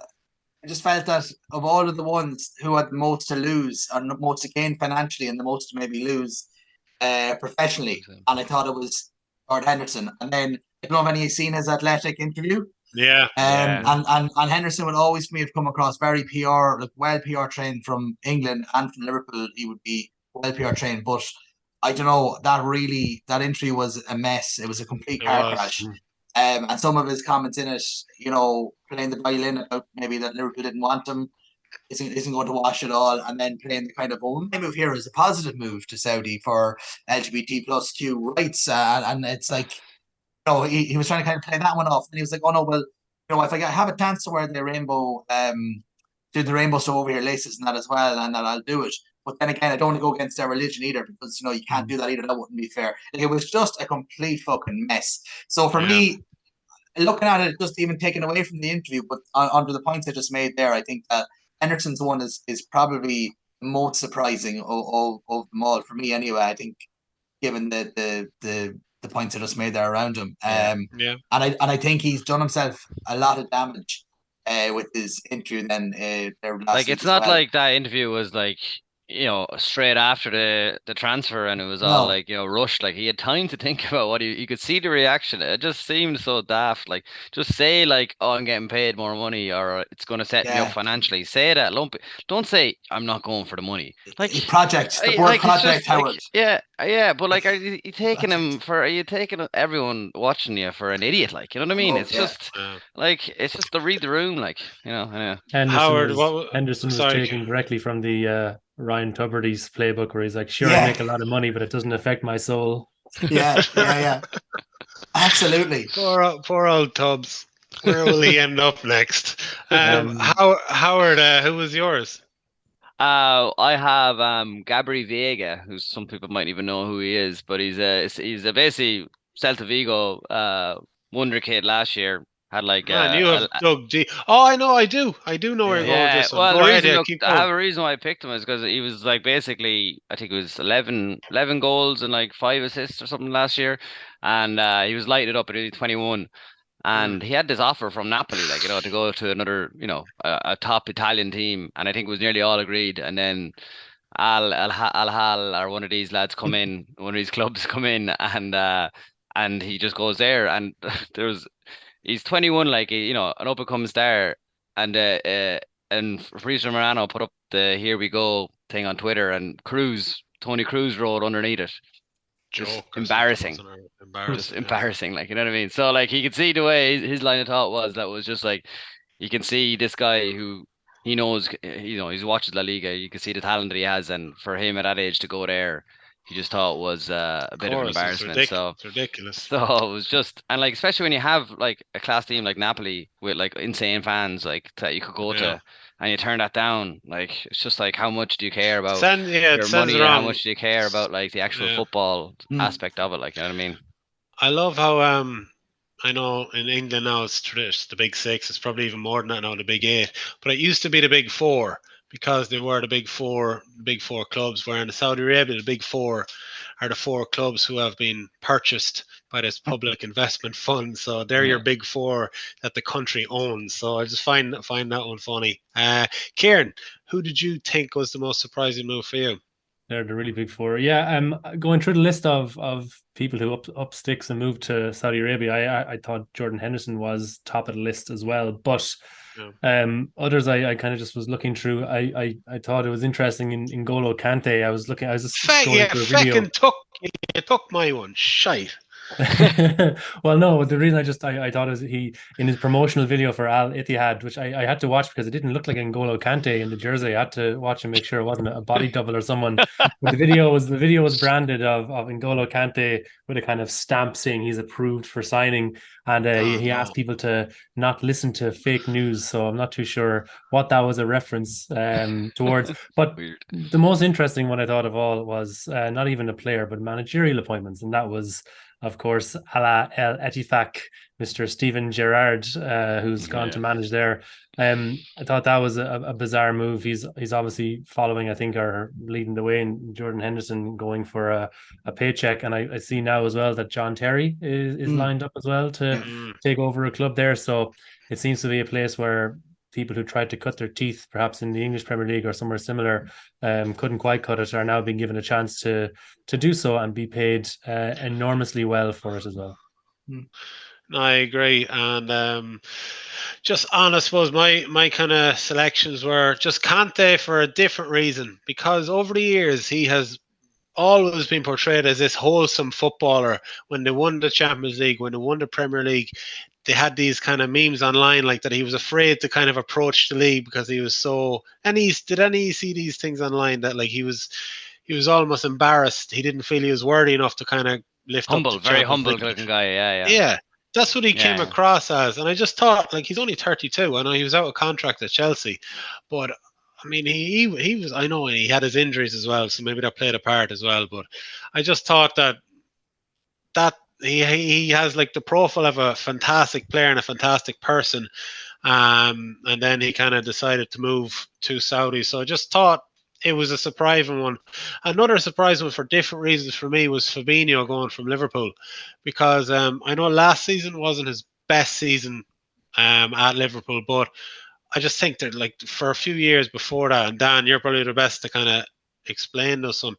I just felt that of all of the ones who had the most to lose or the most to gain financially and the most to maybe lose professionally, and I thought it was Lord Henderson. And then I don't know if any of you seen his Athletic interview. Yeah. And Henderson would always for me have come across very PR, like well PR trained from England and from Liverpool. He would be well PR trained, but I don't know, that interview was a mess. It was a complete car crash. And some of his comments in it, playing the violin about maybe that Liverpool didn't want him, isn't going to wash it all, and then playing the kind of my move here is a positive move to Saudi for LGBT plus Q rights, and it's like, he was trying to kind of play that one off, and he was like, oh no, well, if I have a chance to wear the rainbow, do the rainbow stuff over here, laces and that as well, and that I'll do it. But then again, I don't want to go against their religion either, because you can't do that either. That wouldn't be fair. Like, it was just a complete fucking mess. So for me, looking at it, just even taken away from the interview, but under the points I just made there, I think that Henderson's one is probably the most surprising of them all for me. Anyway, I think given the points I just made there around him, and I think he's done himself a lot of damage with his interview. Then like it's not like that interview was like straight after the transfer, and it was all like rushed. Like he had time to think about what you could see the reaction. It just seemed so daft. Like just say like, oh, I'm getting paid more money, or it's going to set me up financially. Say that. Don't say I'm not going for the money. Like the word project, Howard. Yeah, but like, are you taking everyone watching you for an idiot? Like, you know what I mean? It's just like, it's just to read the room, like, Henderson was taken directly from the Ryan Tuberty's playbook, where he's like, sure, I make a lot of money, but it doesn't affect my soul. Yeah. Absolutely. Poor old Tubbs. Where will he end up next? Howard, who was yours? I have Gabri Veiga, who some people might even know who he is, but he's a basically Celta Vigo wonder kid last year. Had like you have Doug D. Oh, I know, I do know where you're going with this one. Well, I have a reason why I picked him is because he was like basically, I think it was 11 goals and like 5 assists or something last year, and he was lighted up at 21. And he had this offer from Napoli, like, to go to another, a top Italian team, and I think it was nearly all agreed. And then Al Hal or one of these lads come in, one of these clubs come in, and he just goes there. And he's 21, like, an up and coming star, and Fabrizio Morano put up the "Here we go" thing on Twitter, and Tony Cruz wrote underneath it. Just embarrassing. Just embarrassing, like, you know what I mean? So like, he could see the way his line of thought was just like, you can see this guy who he knows, he's watched La Liga. You can see the talent that he has, and for him at that age to go there, he just thought it was a bit of an embarrassment. It's ridiculous. So it was just, and like, especially when you have like a class team like Napoli with like insane fans like that you could go to, and you turn that down. Like, it's just like, how much do you care about your money, and how much do you care about like the actual football aspect of it? Like, you know what I mean? I love how I know in England now it's the big 6. It's probably even more than that now, the big 8. But it used to be the big 4, because they were the big four clubs. Where in Saudi Arabia, the big 4 are the 4 clubs who have been purchased by this public investment fund. So they're your big 4 that the country owns. So I just find that one funny. Kieran, who did you think was the most surprising move for you? They're the really big four. Yeah, going through the list of people who up sticks and moved to Saudi Arabia, I thought Jordan Henderson was top of the list as well. But others I kind of just was looking through. I thought it was interesting in N'Golo Kante. I was just scrolling through a video. You took my one. Shite. Well, no, the reason I thought is he in his promotional video for Al Ittihad, which I had to watch because it didn't look like N'Golo Kante in the jersey. I had to watch and make sure it wasn't a body double or someone. But the video was branded of N'Golo Kante with a kind of stamp saying he's approved for signing, and he asked people to not listen to fake news. So I'm not too sure what that was a reference towards. But the most interesting one I thought of all was not even a player, but managerial appointments, and that was, of course, Ala El Etifak, Mr. Steven Gerrard, who's gone to manage there. I thought that was a bizarre move. He's obviously following, I think, or leading the way in Jordan Henderson going for a paycheck. And I see now as well that John Terry is lined up as well to take over a club there. So it seems to be a place where people who tried to cut their teeth, perhaps in the English Premier League or somewhere similar, couldn't quite cut it, are now being given a chance to do so and be paid enormously well for it as well. No, I agree, and just on, I suppose my kind of selections were just Kante for a different reason, because over the years he has always been portrayed as this wholesome footballer. When they won the Champions League, when they won the Premier League, they had these kind of memes online like that he was afraid to kind of approach the league because he was so. Did any see these things online that like he was almost embarrassed? He didn't feel he was worthy enough to kind of lift humble, up. Very humble looking guy. Yeah. That's what he came across as, and I just thought, like, he's only 32. I know he was out of contract at Chelsea, but I mean, he was. I know he had his injuries as well, so maybe that played a part as well. But I just thought that he has like the profile of a fantastic player and a fantastic person, and then he kind of decided to move to Saudi. So I just thought it was a surprising one. Another surprising one for different reasons for me was Fabinho going from Liverpool, because I know last season wasn't his best season at Liverpool, but I just think that like for a few years before that, and Dan, you're probably the best to kind of explain those some.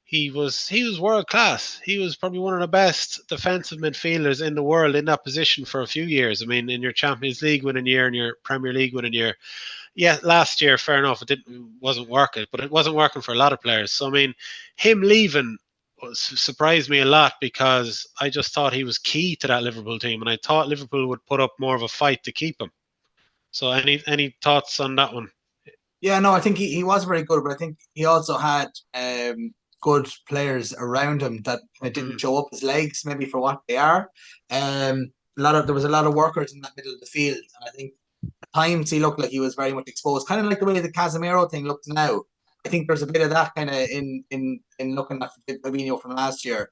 He was world class. He was probably one of the best defensive midfielders in the world in that position for a few years. I mean, in your Champions League winning year and your Premier League winning year. Yeah, last year, fair enough, wasn't working, but it wasn't working for a lot of players. So I mean, him leaving surprised me a lot, because I just thought he was key to that Liverpool team, and I thought Liverpool would put up more of a fight to keep him. So any thoughts on that one? Yeah, no, I think he was very good, but I think he also had good players around him that didn't show up his legs maybe for what they are. There was a lot of workers in that middle of the field, and I think at times he looked like he was very much exposed, kind of like the way the Casemiro thing looks now. I think there's a bit of that kind of in looking at Fabinho from last year.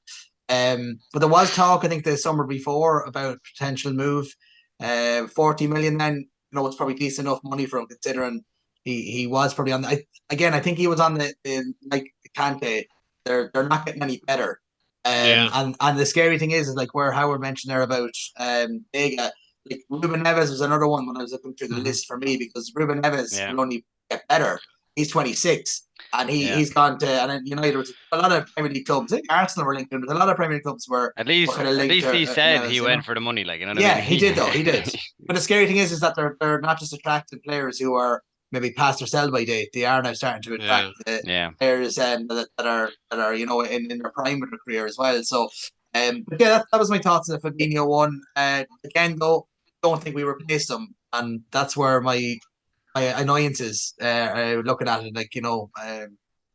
But there was talk, I think, the summer before about potential move. 40 million then, it's probably decent enough money for him, considering he was probably on the, I think he was on the like Kante. They're not getting any better. And the scary thing is like where Howard mentioned there about Vega, like Ruben Neves was another one when I was looking through the list for me, because Ruben Neves will only get better. He's 26 and he's gone to, and then United, was a lot of Premier League clubs. I think Arsenal were linked to him. There's a lot of Premier League clubs were at least he said he went for the money, like, you know what I mean? He did though. He did. But the scary thing is that they're not just attracting players who are maybe past their sell-by date. They are now starting to attract players that are in their prime of their career as well. So, but yeah, that was my thoughts on the Fabinho one. Again, though, don't think we replaced him, and that's where my annoyance is. Looking at it, like,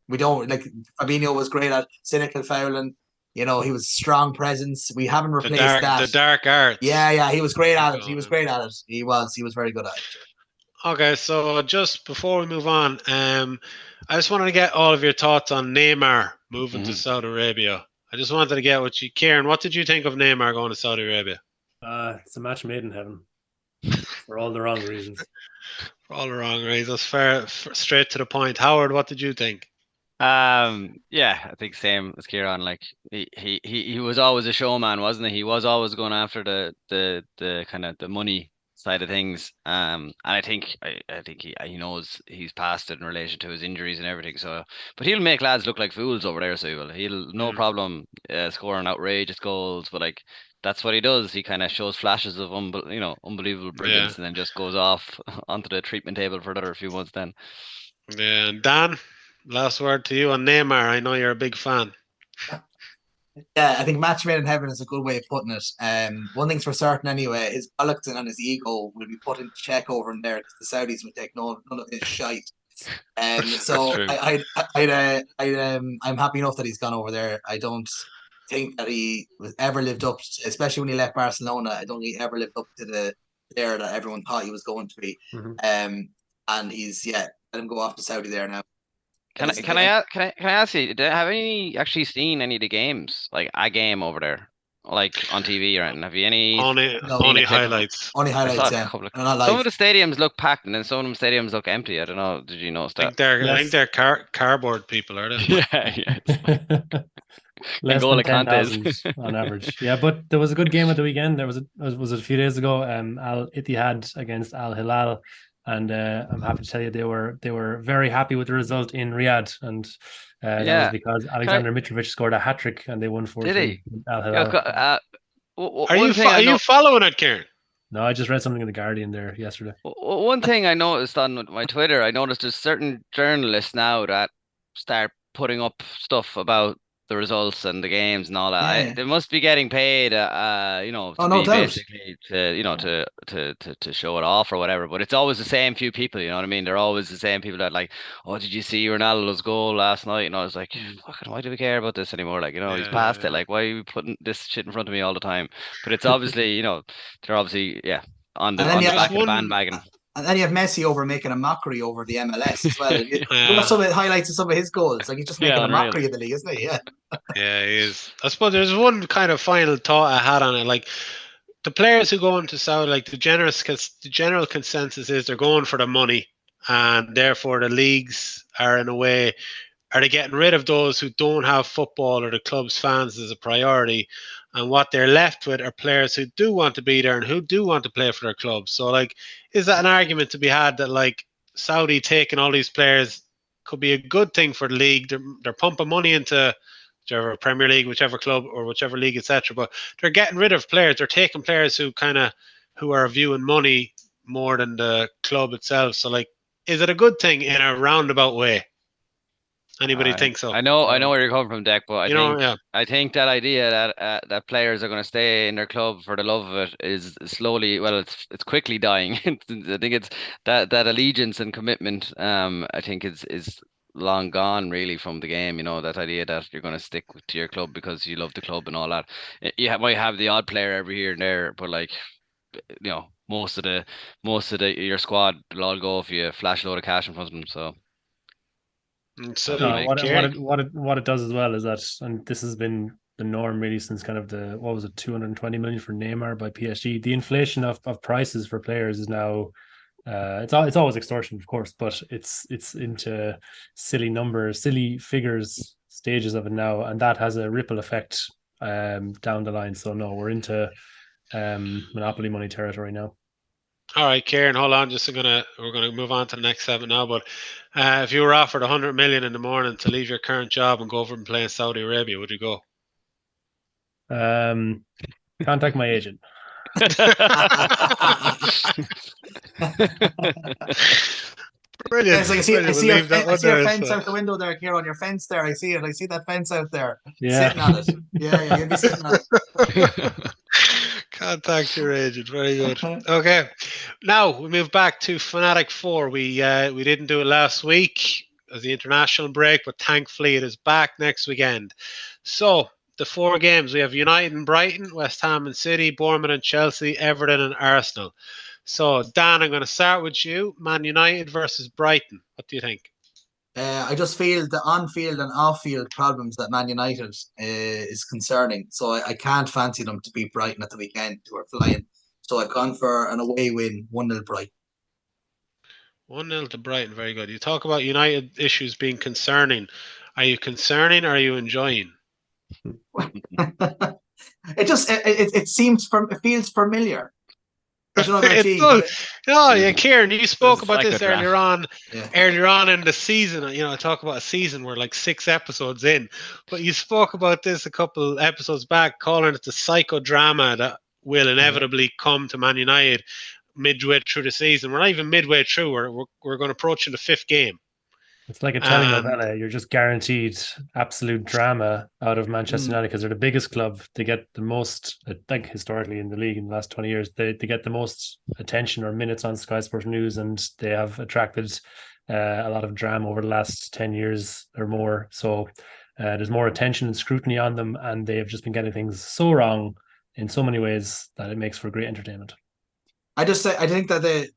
we don't, like, Fabinho was great at cynical fouling. He was a strong presence. We haven't replaced that. The dark arts. Yeah, he was great at it. He was great at it. He was very good at it. Okay, so just before we move on, I just wanted to get all of your thoughts on Neymar moving to Saudi Arabia. I just wanted to get Kieran, what did you think of Neymar going to Saudi Arabia? It's a match made in heaven for all the wrong reasons. For all the wrong reasons. Straight to the point. Howard, what did you think? Yeah, I think same as Kieran. Like he was always a showman, wasn't he? He was always going after the kind of the money side of things. And I think he knows he's past it in relation to his injuries and everything. So, but he'll make lads look like fools over there. So he'll no problem scoring outrageous goals. But like that's what he does. He kind of shows flashes of unbelievable brilliance, and then just goes off onto the treatment table for another few months. Then. Yeah, and Dan, last word to you on Neymar. I know you're a big fan. Yeah, I think match made in heaven is a good way of putting it. One thing's for certain anyway, his bollocks and his ego will be put in check over in there because the Saudis will take none of his shite. So I'm happy enough that he's gone over there. I don't think that he was ever lived up, especially when he left Barcelona. I don't think he ever lived up to the player that everyone thought he was going to be. And he's let him go off to Saudi there now. Can I ask you? Have you actually seen any of the games, like a game over there, like on TV or anything? Have you any? Only highlights. Only highlights. Yeah. Some of the stadiums look packed, and then some of them stadiums look empty. I don't know. Did you notice that? I think they're cardboard people, are they? Yeah. Less than 10,000 on average. Yeah, but there was a good game at the weekend. There was a few days ago. Al Ittihad against Al Hilal. And I'm happy to tell you they were very happy with the result in Riyadh, and that was because Alexander Mitrovic scored a hat trick and they won 4-3. Did he? Are you following it, Kieran? No, I just read something in the Guardian there yesterday. One thing I noticed on my Twitter, there's certain journalists now that start putting up stuff about the results and the games and all that. Yeah. They must be getting paid, basically to show it off or whatever. But it's always the same few people, you know what I mean? They're always the same people that like, oh, did you see Ronaldo's goal last night? And I was like, fucking, why do we care about this anymore? Like, he's past it. Like, why are you putting this shit in front of me all the time? But it's obviously, they're obviously on the back of the bandwagon. And then you have Messi over making a mockery over the MLS as well. You have some of the highlights of some of his goals. Like he's just making a mockery of the league, isn't he? Yeah. Yeah, he is. I suppose there's one kind of final thought I had on it. Like the players who go into Saudi, like the general consensus is they're going for the money, and therefore the leagues are in a way, are they getting rid of those who don't have football or the club's fans as a priority? And what they're left with are players who do want to be there and who do want to play for their clubs. So, like, is that an argument to be had that, like, Saudi taking all these players could be a good thing for the league? They're pumping money into whichever Premier League, whichever club or whichever league, etc. But they're getting rid of players. They're taking players who are viewing money more than the club itself. So, like, is it a good thing in a roundabout way? Anybody think so? I know where you're coming from, Deck, but I think that idea that players are going to stay in their club for the love of it is slowly, it's quickly dying. I think it's that allegiance and commitment. I think is long gone really from the game. That idea that you're going to stick to your club because you love the club and all that. You might have the odd player every here and there, but like most of your squad will all go if you flash a load of cash in front of them. So. What it does as well is that, and this has been the norm really since kind of 220 million for Neymar by PSG. The inflation of prices for players is now it's always extortion, of course, but it's into silly numbers, silly figures stages of it now, and that has a ripple effect down the line. So no, we're into monopoly money territory now. All right, Kieran, hold on. We're gonna move on to the next segment now. But if you were offered 100 million in the morning to leave your current job and go over and play in Saudi Arabia, would you go? Contact my agent. Brilliant. Yes, I see your fence out the window there, Kieran. Your fence there. I see it. I see that fence out there. Yeah. Sitting on it. Yeah, you'll be sitting on it. Contact your agent. Very good. Okay. Now we move back to Fanatic 4. We didn't do it last week as the international break, but thankfully it is back next weekend. So the 4 games, we have United and Brighton, West Ham and City, Bournemouth and Chelsea, Everton and Arsenal. So Dan, I'm going to start with you. Man United versus Brighton. What do you think? I just feel the on-field and off-field problems that Man United is concerning. So I can't fancy them to beat Brighton at the weekend, who are flying. So I've gone for an away win, 1-0 Brighton. 1-0 to Brighton, very good. You talk about United issues being concerning. Are you concerning or are you enjoying? It feels familiar. There's another It team. does. But Oh, yeah, Kieran, you spoke about this psychodrama. earlier on in the season. I talk about a season we're like 6 episodes in, but you spoke about this a couple episodes back, calling it the psychodrama that will inevitably come to Man United midway through the season. We're not even midway through. We're going to approach in the 5th game. It's like a And telenovela. You're just guaranteed absolute drama out of Manchester United because they're the biggest club. They get the most, I think, historically in the league in the last 20 years. They get the most attention or minutes on Sky Sports News, and they have attracted a lot of drama over the last 10 years or more. So there's more attention and scrutiny on them, and they have just been getting things so wrong in so many ways that it makes for great entertainment. I think that the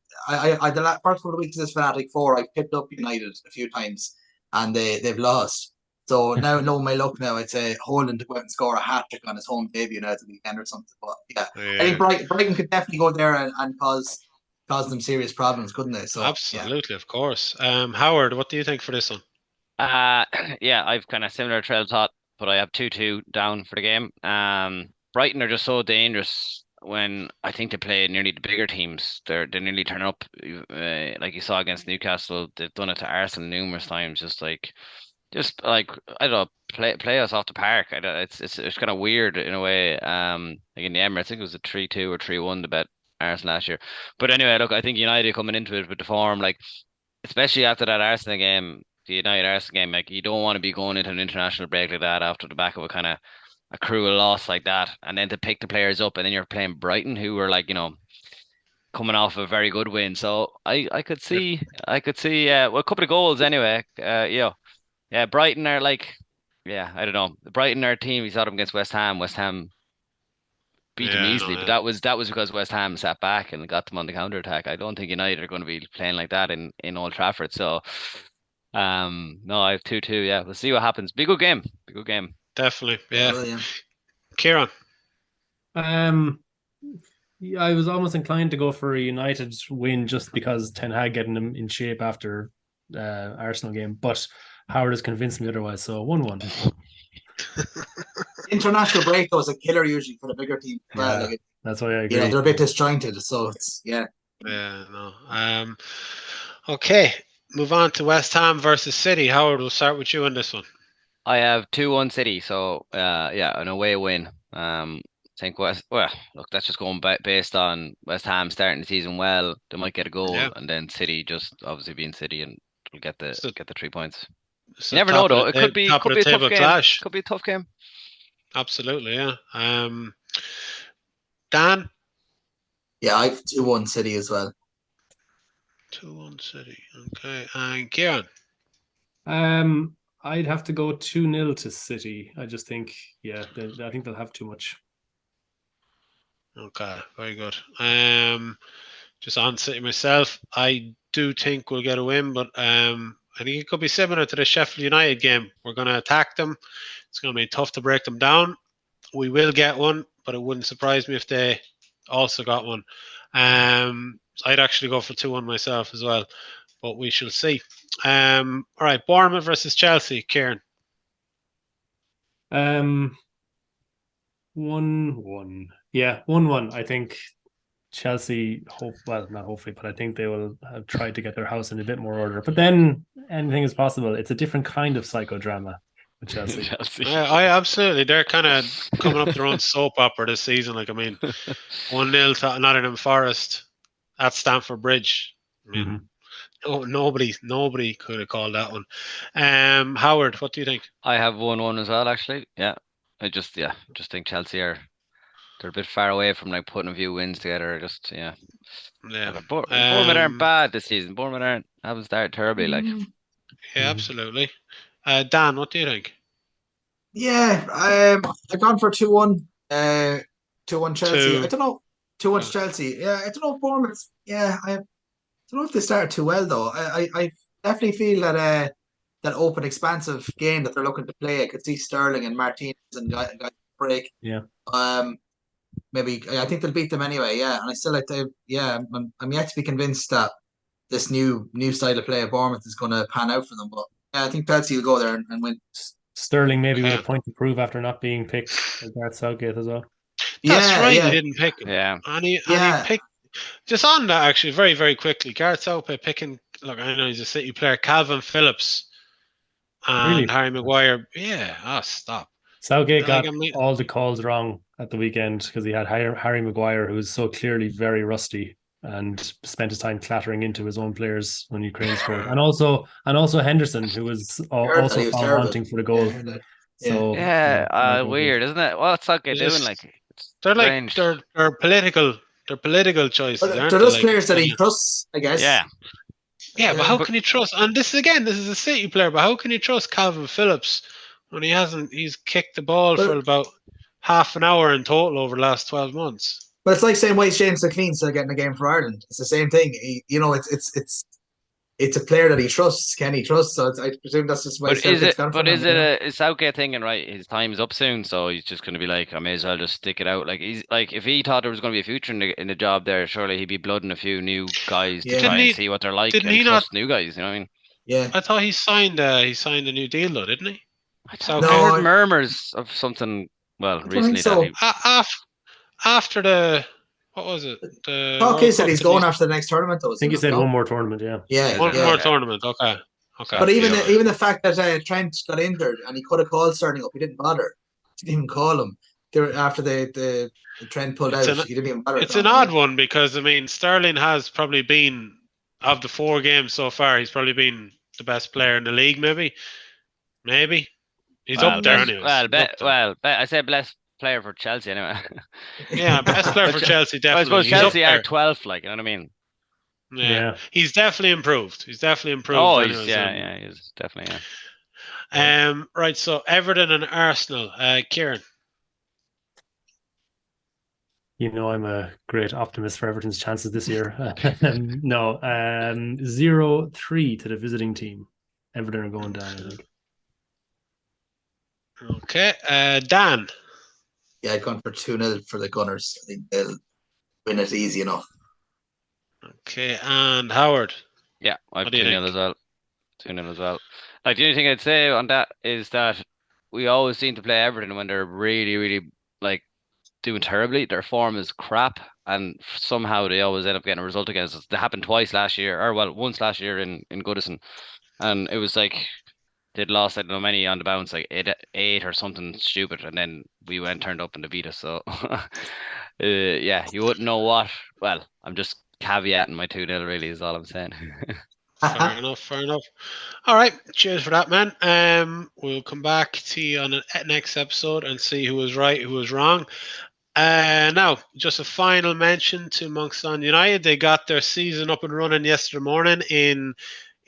first couple of weeks of this Fanatic 4, I picked up United a few times and they've lost. So now, knowing my luck now, I'd say Holland to go out and score a hat-trick on his home debut now at the weekend or something. But yeah, I think Brighton could definitely go there and cause them serious problems, couldn't they? So absolutely, of course. Howard, what do you think for this one? Yeah, I've kind of similar trail of thought, but I have 2-2 down for the game. Brighton are just so dangerous when I think they play nearly the bigger teams. They nearly turn up, like you saw against Newcastle. They've done it to Arsenal numerous times. Just like I don't know, play us off the park. It's kind of weird in a way. Like in the Emirates, I think it was a 3-2 or 3-1 to bet Arsenal last year. But anyway, look, I think United coming into it with the form, like especially after that Arsenal game, the United Arsenal game, like you don't want to be going into an international break like that after the back of a kind of a cruel loss like that, and then to pick the players up, and then you're playing Brighton, who were like, coming off a very good win. So I could see a couple of goals anyway. Yeah, Brighton are like, I don't know. Brighton are a team. We saw them against West Ham. West Ham beat them easily, but that was because West Ham sat back and got them on the counter attack. I don't think United are going to be playing like that in Old Trafford. So, no, I have 2-2. Yeah, we'll see what happens. Be a good game. Definitely, yeah. Kieran. Yeah, I was almost inclined to go for a United win just because Ten Hag getting them in shape after Arsenal game, but Howard has convinced me otherwise. So 1-1. International break though is a killer usually for the bigger team. Yeah, that's why I agree. They're a bit disjointed, so it's Yeah, no. Okay, move on to West Ham versus City. Howard, we'll start with you on this one. I have 2-1 City, so an away win. Think look, that's just going based on West Ham starting the season well. They might get a goal, and then City just obviously being City and will get the 3 points. You never know though. It could be a tough game. Clash. Could be a tough game. Absolutely, yeah. Dan? Yeah, I have 2-1 City as well. 2-1 City. Okay. And Kieran? I'd have to go 2-0 to City. I just think, I think they'll have too much. Okay, very good. Just on City myself, I do think we'll get a win, but I think it could be similar to the Sheffield United game. We're going to attack them. It's going to be tough to break them down. We will get one, but it wouldn't surprise me if they also got one. I'd actually go for 2-1 myself as well, but we shall see. All right, Bournemouth versus Chelsea. Kieran? 1-1. Yeah, 1-1. I think Chelsea, not hopefully, but I think they will have tried to get their house in a bit more order. But then anything is possible. It's a different kind of psychodrama with Chelsea. I absolutely. They're kind of coming up their own soap opera this season. 1-0 to Nottingham Forest at Stamford Bridge. Nobody could have called that one. Howard, what do you think? I have 1-1 as well, actually. Yeah, I just think Chelsea they're a bit far away from putting a few wins together. Bournemouth aren't bad this season. Bournemouth haven't started terribly. Yeah, absolutely. Dan, what do you think? Yeah, I've gone for 2-1. 2-1 Chelsea. I don't know. 2-1 Chelsea. Yeah, I don't know if Bournemouth. Yeah, I don't know if they started too well though. I definitely feel that that open, expansive game that they're looking to play. I could see Sterling and Martinez and guys break. Yeah. Maybe I think they'll beat them anyway. Yeah, and I still I'm yet to be convinced that this new style of play at Bournemouth is going to pan out for them. But yeah, I think Chelsea will go there and win. Sterling maybe with a point to prove after not being picked by Gareth Southgate as well. That's right. He didn't pick him. Yeah. And he Just on that, actually, very, very quickly, Gareth Southgate picking, look, I know he's a City player, Calvin Phillips and Really? Harry Maguire. Yeah, stop. Southgate Like, got all the calls wrong at the weekend because he had Harry Maguire, who was so clearly very rusty and spent his time clattering into his own players when Ukraine scored, and also Henderson, who was Heard that also he was found terrible. wanting for the goal. heard that. So weird, isn't it? What's Southgate doing? Like, it's They're like strange. they're political choices, But aren't they're they? just Like, players that he trusts, I guess. Yeah. Yeah, but how can you trust? And this is a City player, but how can you trust Calvin Phillips when he's kicked the ball for about half an hour in total over the last 12 months? But it's like saying why James McLean's still getting a game for Ireland. It's the same thing. It's a player that he trusts. Can he trust? So I presume that's just why. But is Southgate thinking, right, his time is up soon, so he's just going to be like, I may as well just stick it out. Like, he's like, if he thought there was going to be a future in the job there, surely he'd be blooding a few new guys to try and see what they're like and trust new guys. You know what I mean? Yeah. I thought he signed a new deal though, didn't he? I heard murmurs of something. Well, recently so. After the. What was it? The talk is that he's going after the next tournament, though. I think he said one more tournament, yeah. Yeah. One more tournament, okay. But even the fact that Trent got injured and he could have called Sterling up, he didn't bother. He didn't even call him. After the Trent pulled out, he didn't even bother. It's an odd one because, I mean, Sterling has probably been, of the 4 games so far, he's probably been the best player in the league, maybe. He's up there anyways. I said best player for Chelsea anyway. Yeah, best player for Chelsea, definitely. I suppose Chelsea are 12th, like, you know what I mean? Yeah. He's definitely improved. He's definitely Oh, anyways, he's definitely, yeah. Right, so Everton and Arsenal. Kieran. You know I'm a great optimist for Everton's chances this year. 0-3 to the visiting team. Everton are going down, I think. Okay, Dan. Yeah, I've gone for 2-0 for the Gunners. I think they'll win it easy enough. Okay, and Howard. Yeah, I've 2-0 as well. 2-0 as well. Like, the only thing I'd say on that is that we always seem to play Everton when they're really, really, like, doing terribly. Their form is crap, and somehow they always end up getting a result against us. That happened once last year in Goodison, and it was like they'd lost, I don't know, many on the bounce, like 8 or something stupid, and then we turned up and they beat us. So, yeah, you wouldn't know what. Well, I'm just caveating my 2-0 really is all I'm saying. Fair enough. All right, cheers for that, man. We'll come back to you on the next episode and see who was right, who was wrong. Now, just a final mention to Monksland United. They got their season up and running yesterday morning in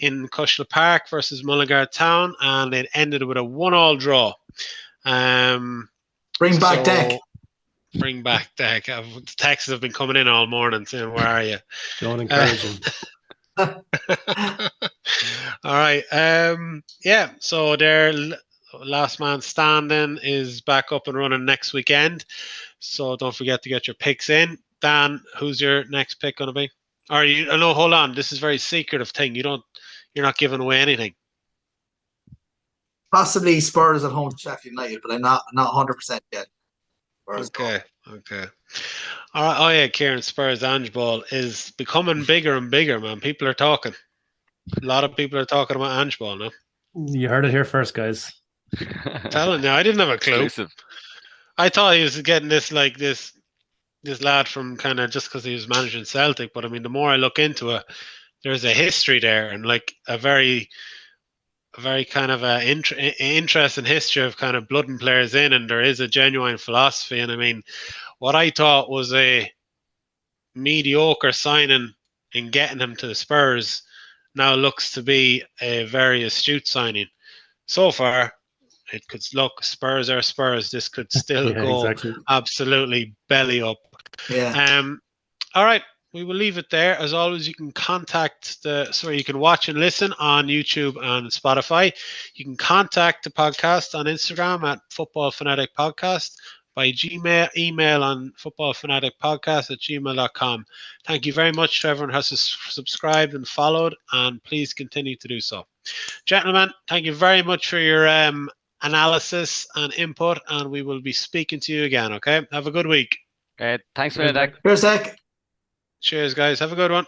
Cushla Park versus Mullingar Town, and it ended with a 1-1 draw. Bring back Deck. Bring back Deck. The texts have been coming in all morning saying, "Where are you?" Don't encourage him. All right. Yeah. So their last man standing is back up and running next weekend. So don't forget to get your picks in. Dan, who's your next pick going to be? Or no, hold on. This is a very secretive thing. You're not giving away anything. Possibly Spurs at home to Sheffield United, but I'm not 100% yet. Okay. All right. Oh yeah, Kieran, Spurs Ange Ball is becoming bigger and bigger, man. People are talking. A lot of people are talking about Ange Ball now. You heard it here first, guys. Telling you, I didn't have a clue. Exclusive. I thought he was getting this lad from kind of just because he was managing Celtic, but I mean, the more I look into it, there's a history there and like a very kind of interesting history of kind of blooding players in, and there is a genuine philosophy. And I mean, what I thought was a mediocre signing in getting him to the Spurs now looks to be a very astute signing. So far, it could look Spurs are Spurs. This could still go absolutely belly up. Yeah. All right. We will leave it there. As always, you can you can watch and listen on YouTube and Spotify. You can contact the podcast on Instagram at Football Fanatic Podcast, by email on footballfanaticpodcast@gmail.com. Thank you very much to everyone who has subscribed and followed, and please continue to do so. Gentlemen, thank you very much for your analysis and input, and we will be speaking to you again, okay? Have a good week. Thanks for that. Cheers, Zach. Cheers, guys. Have a good one.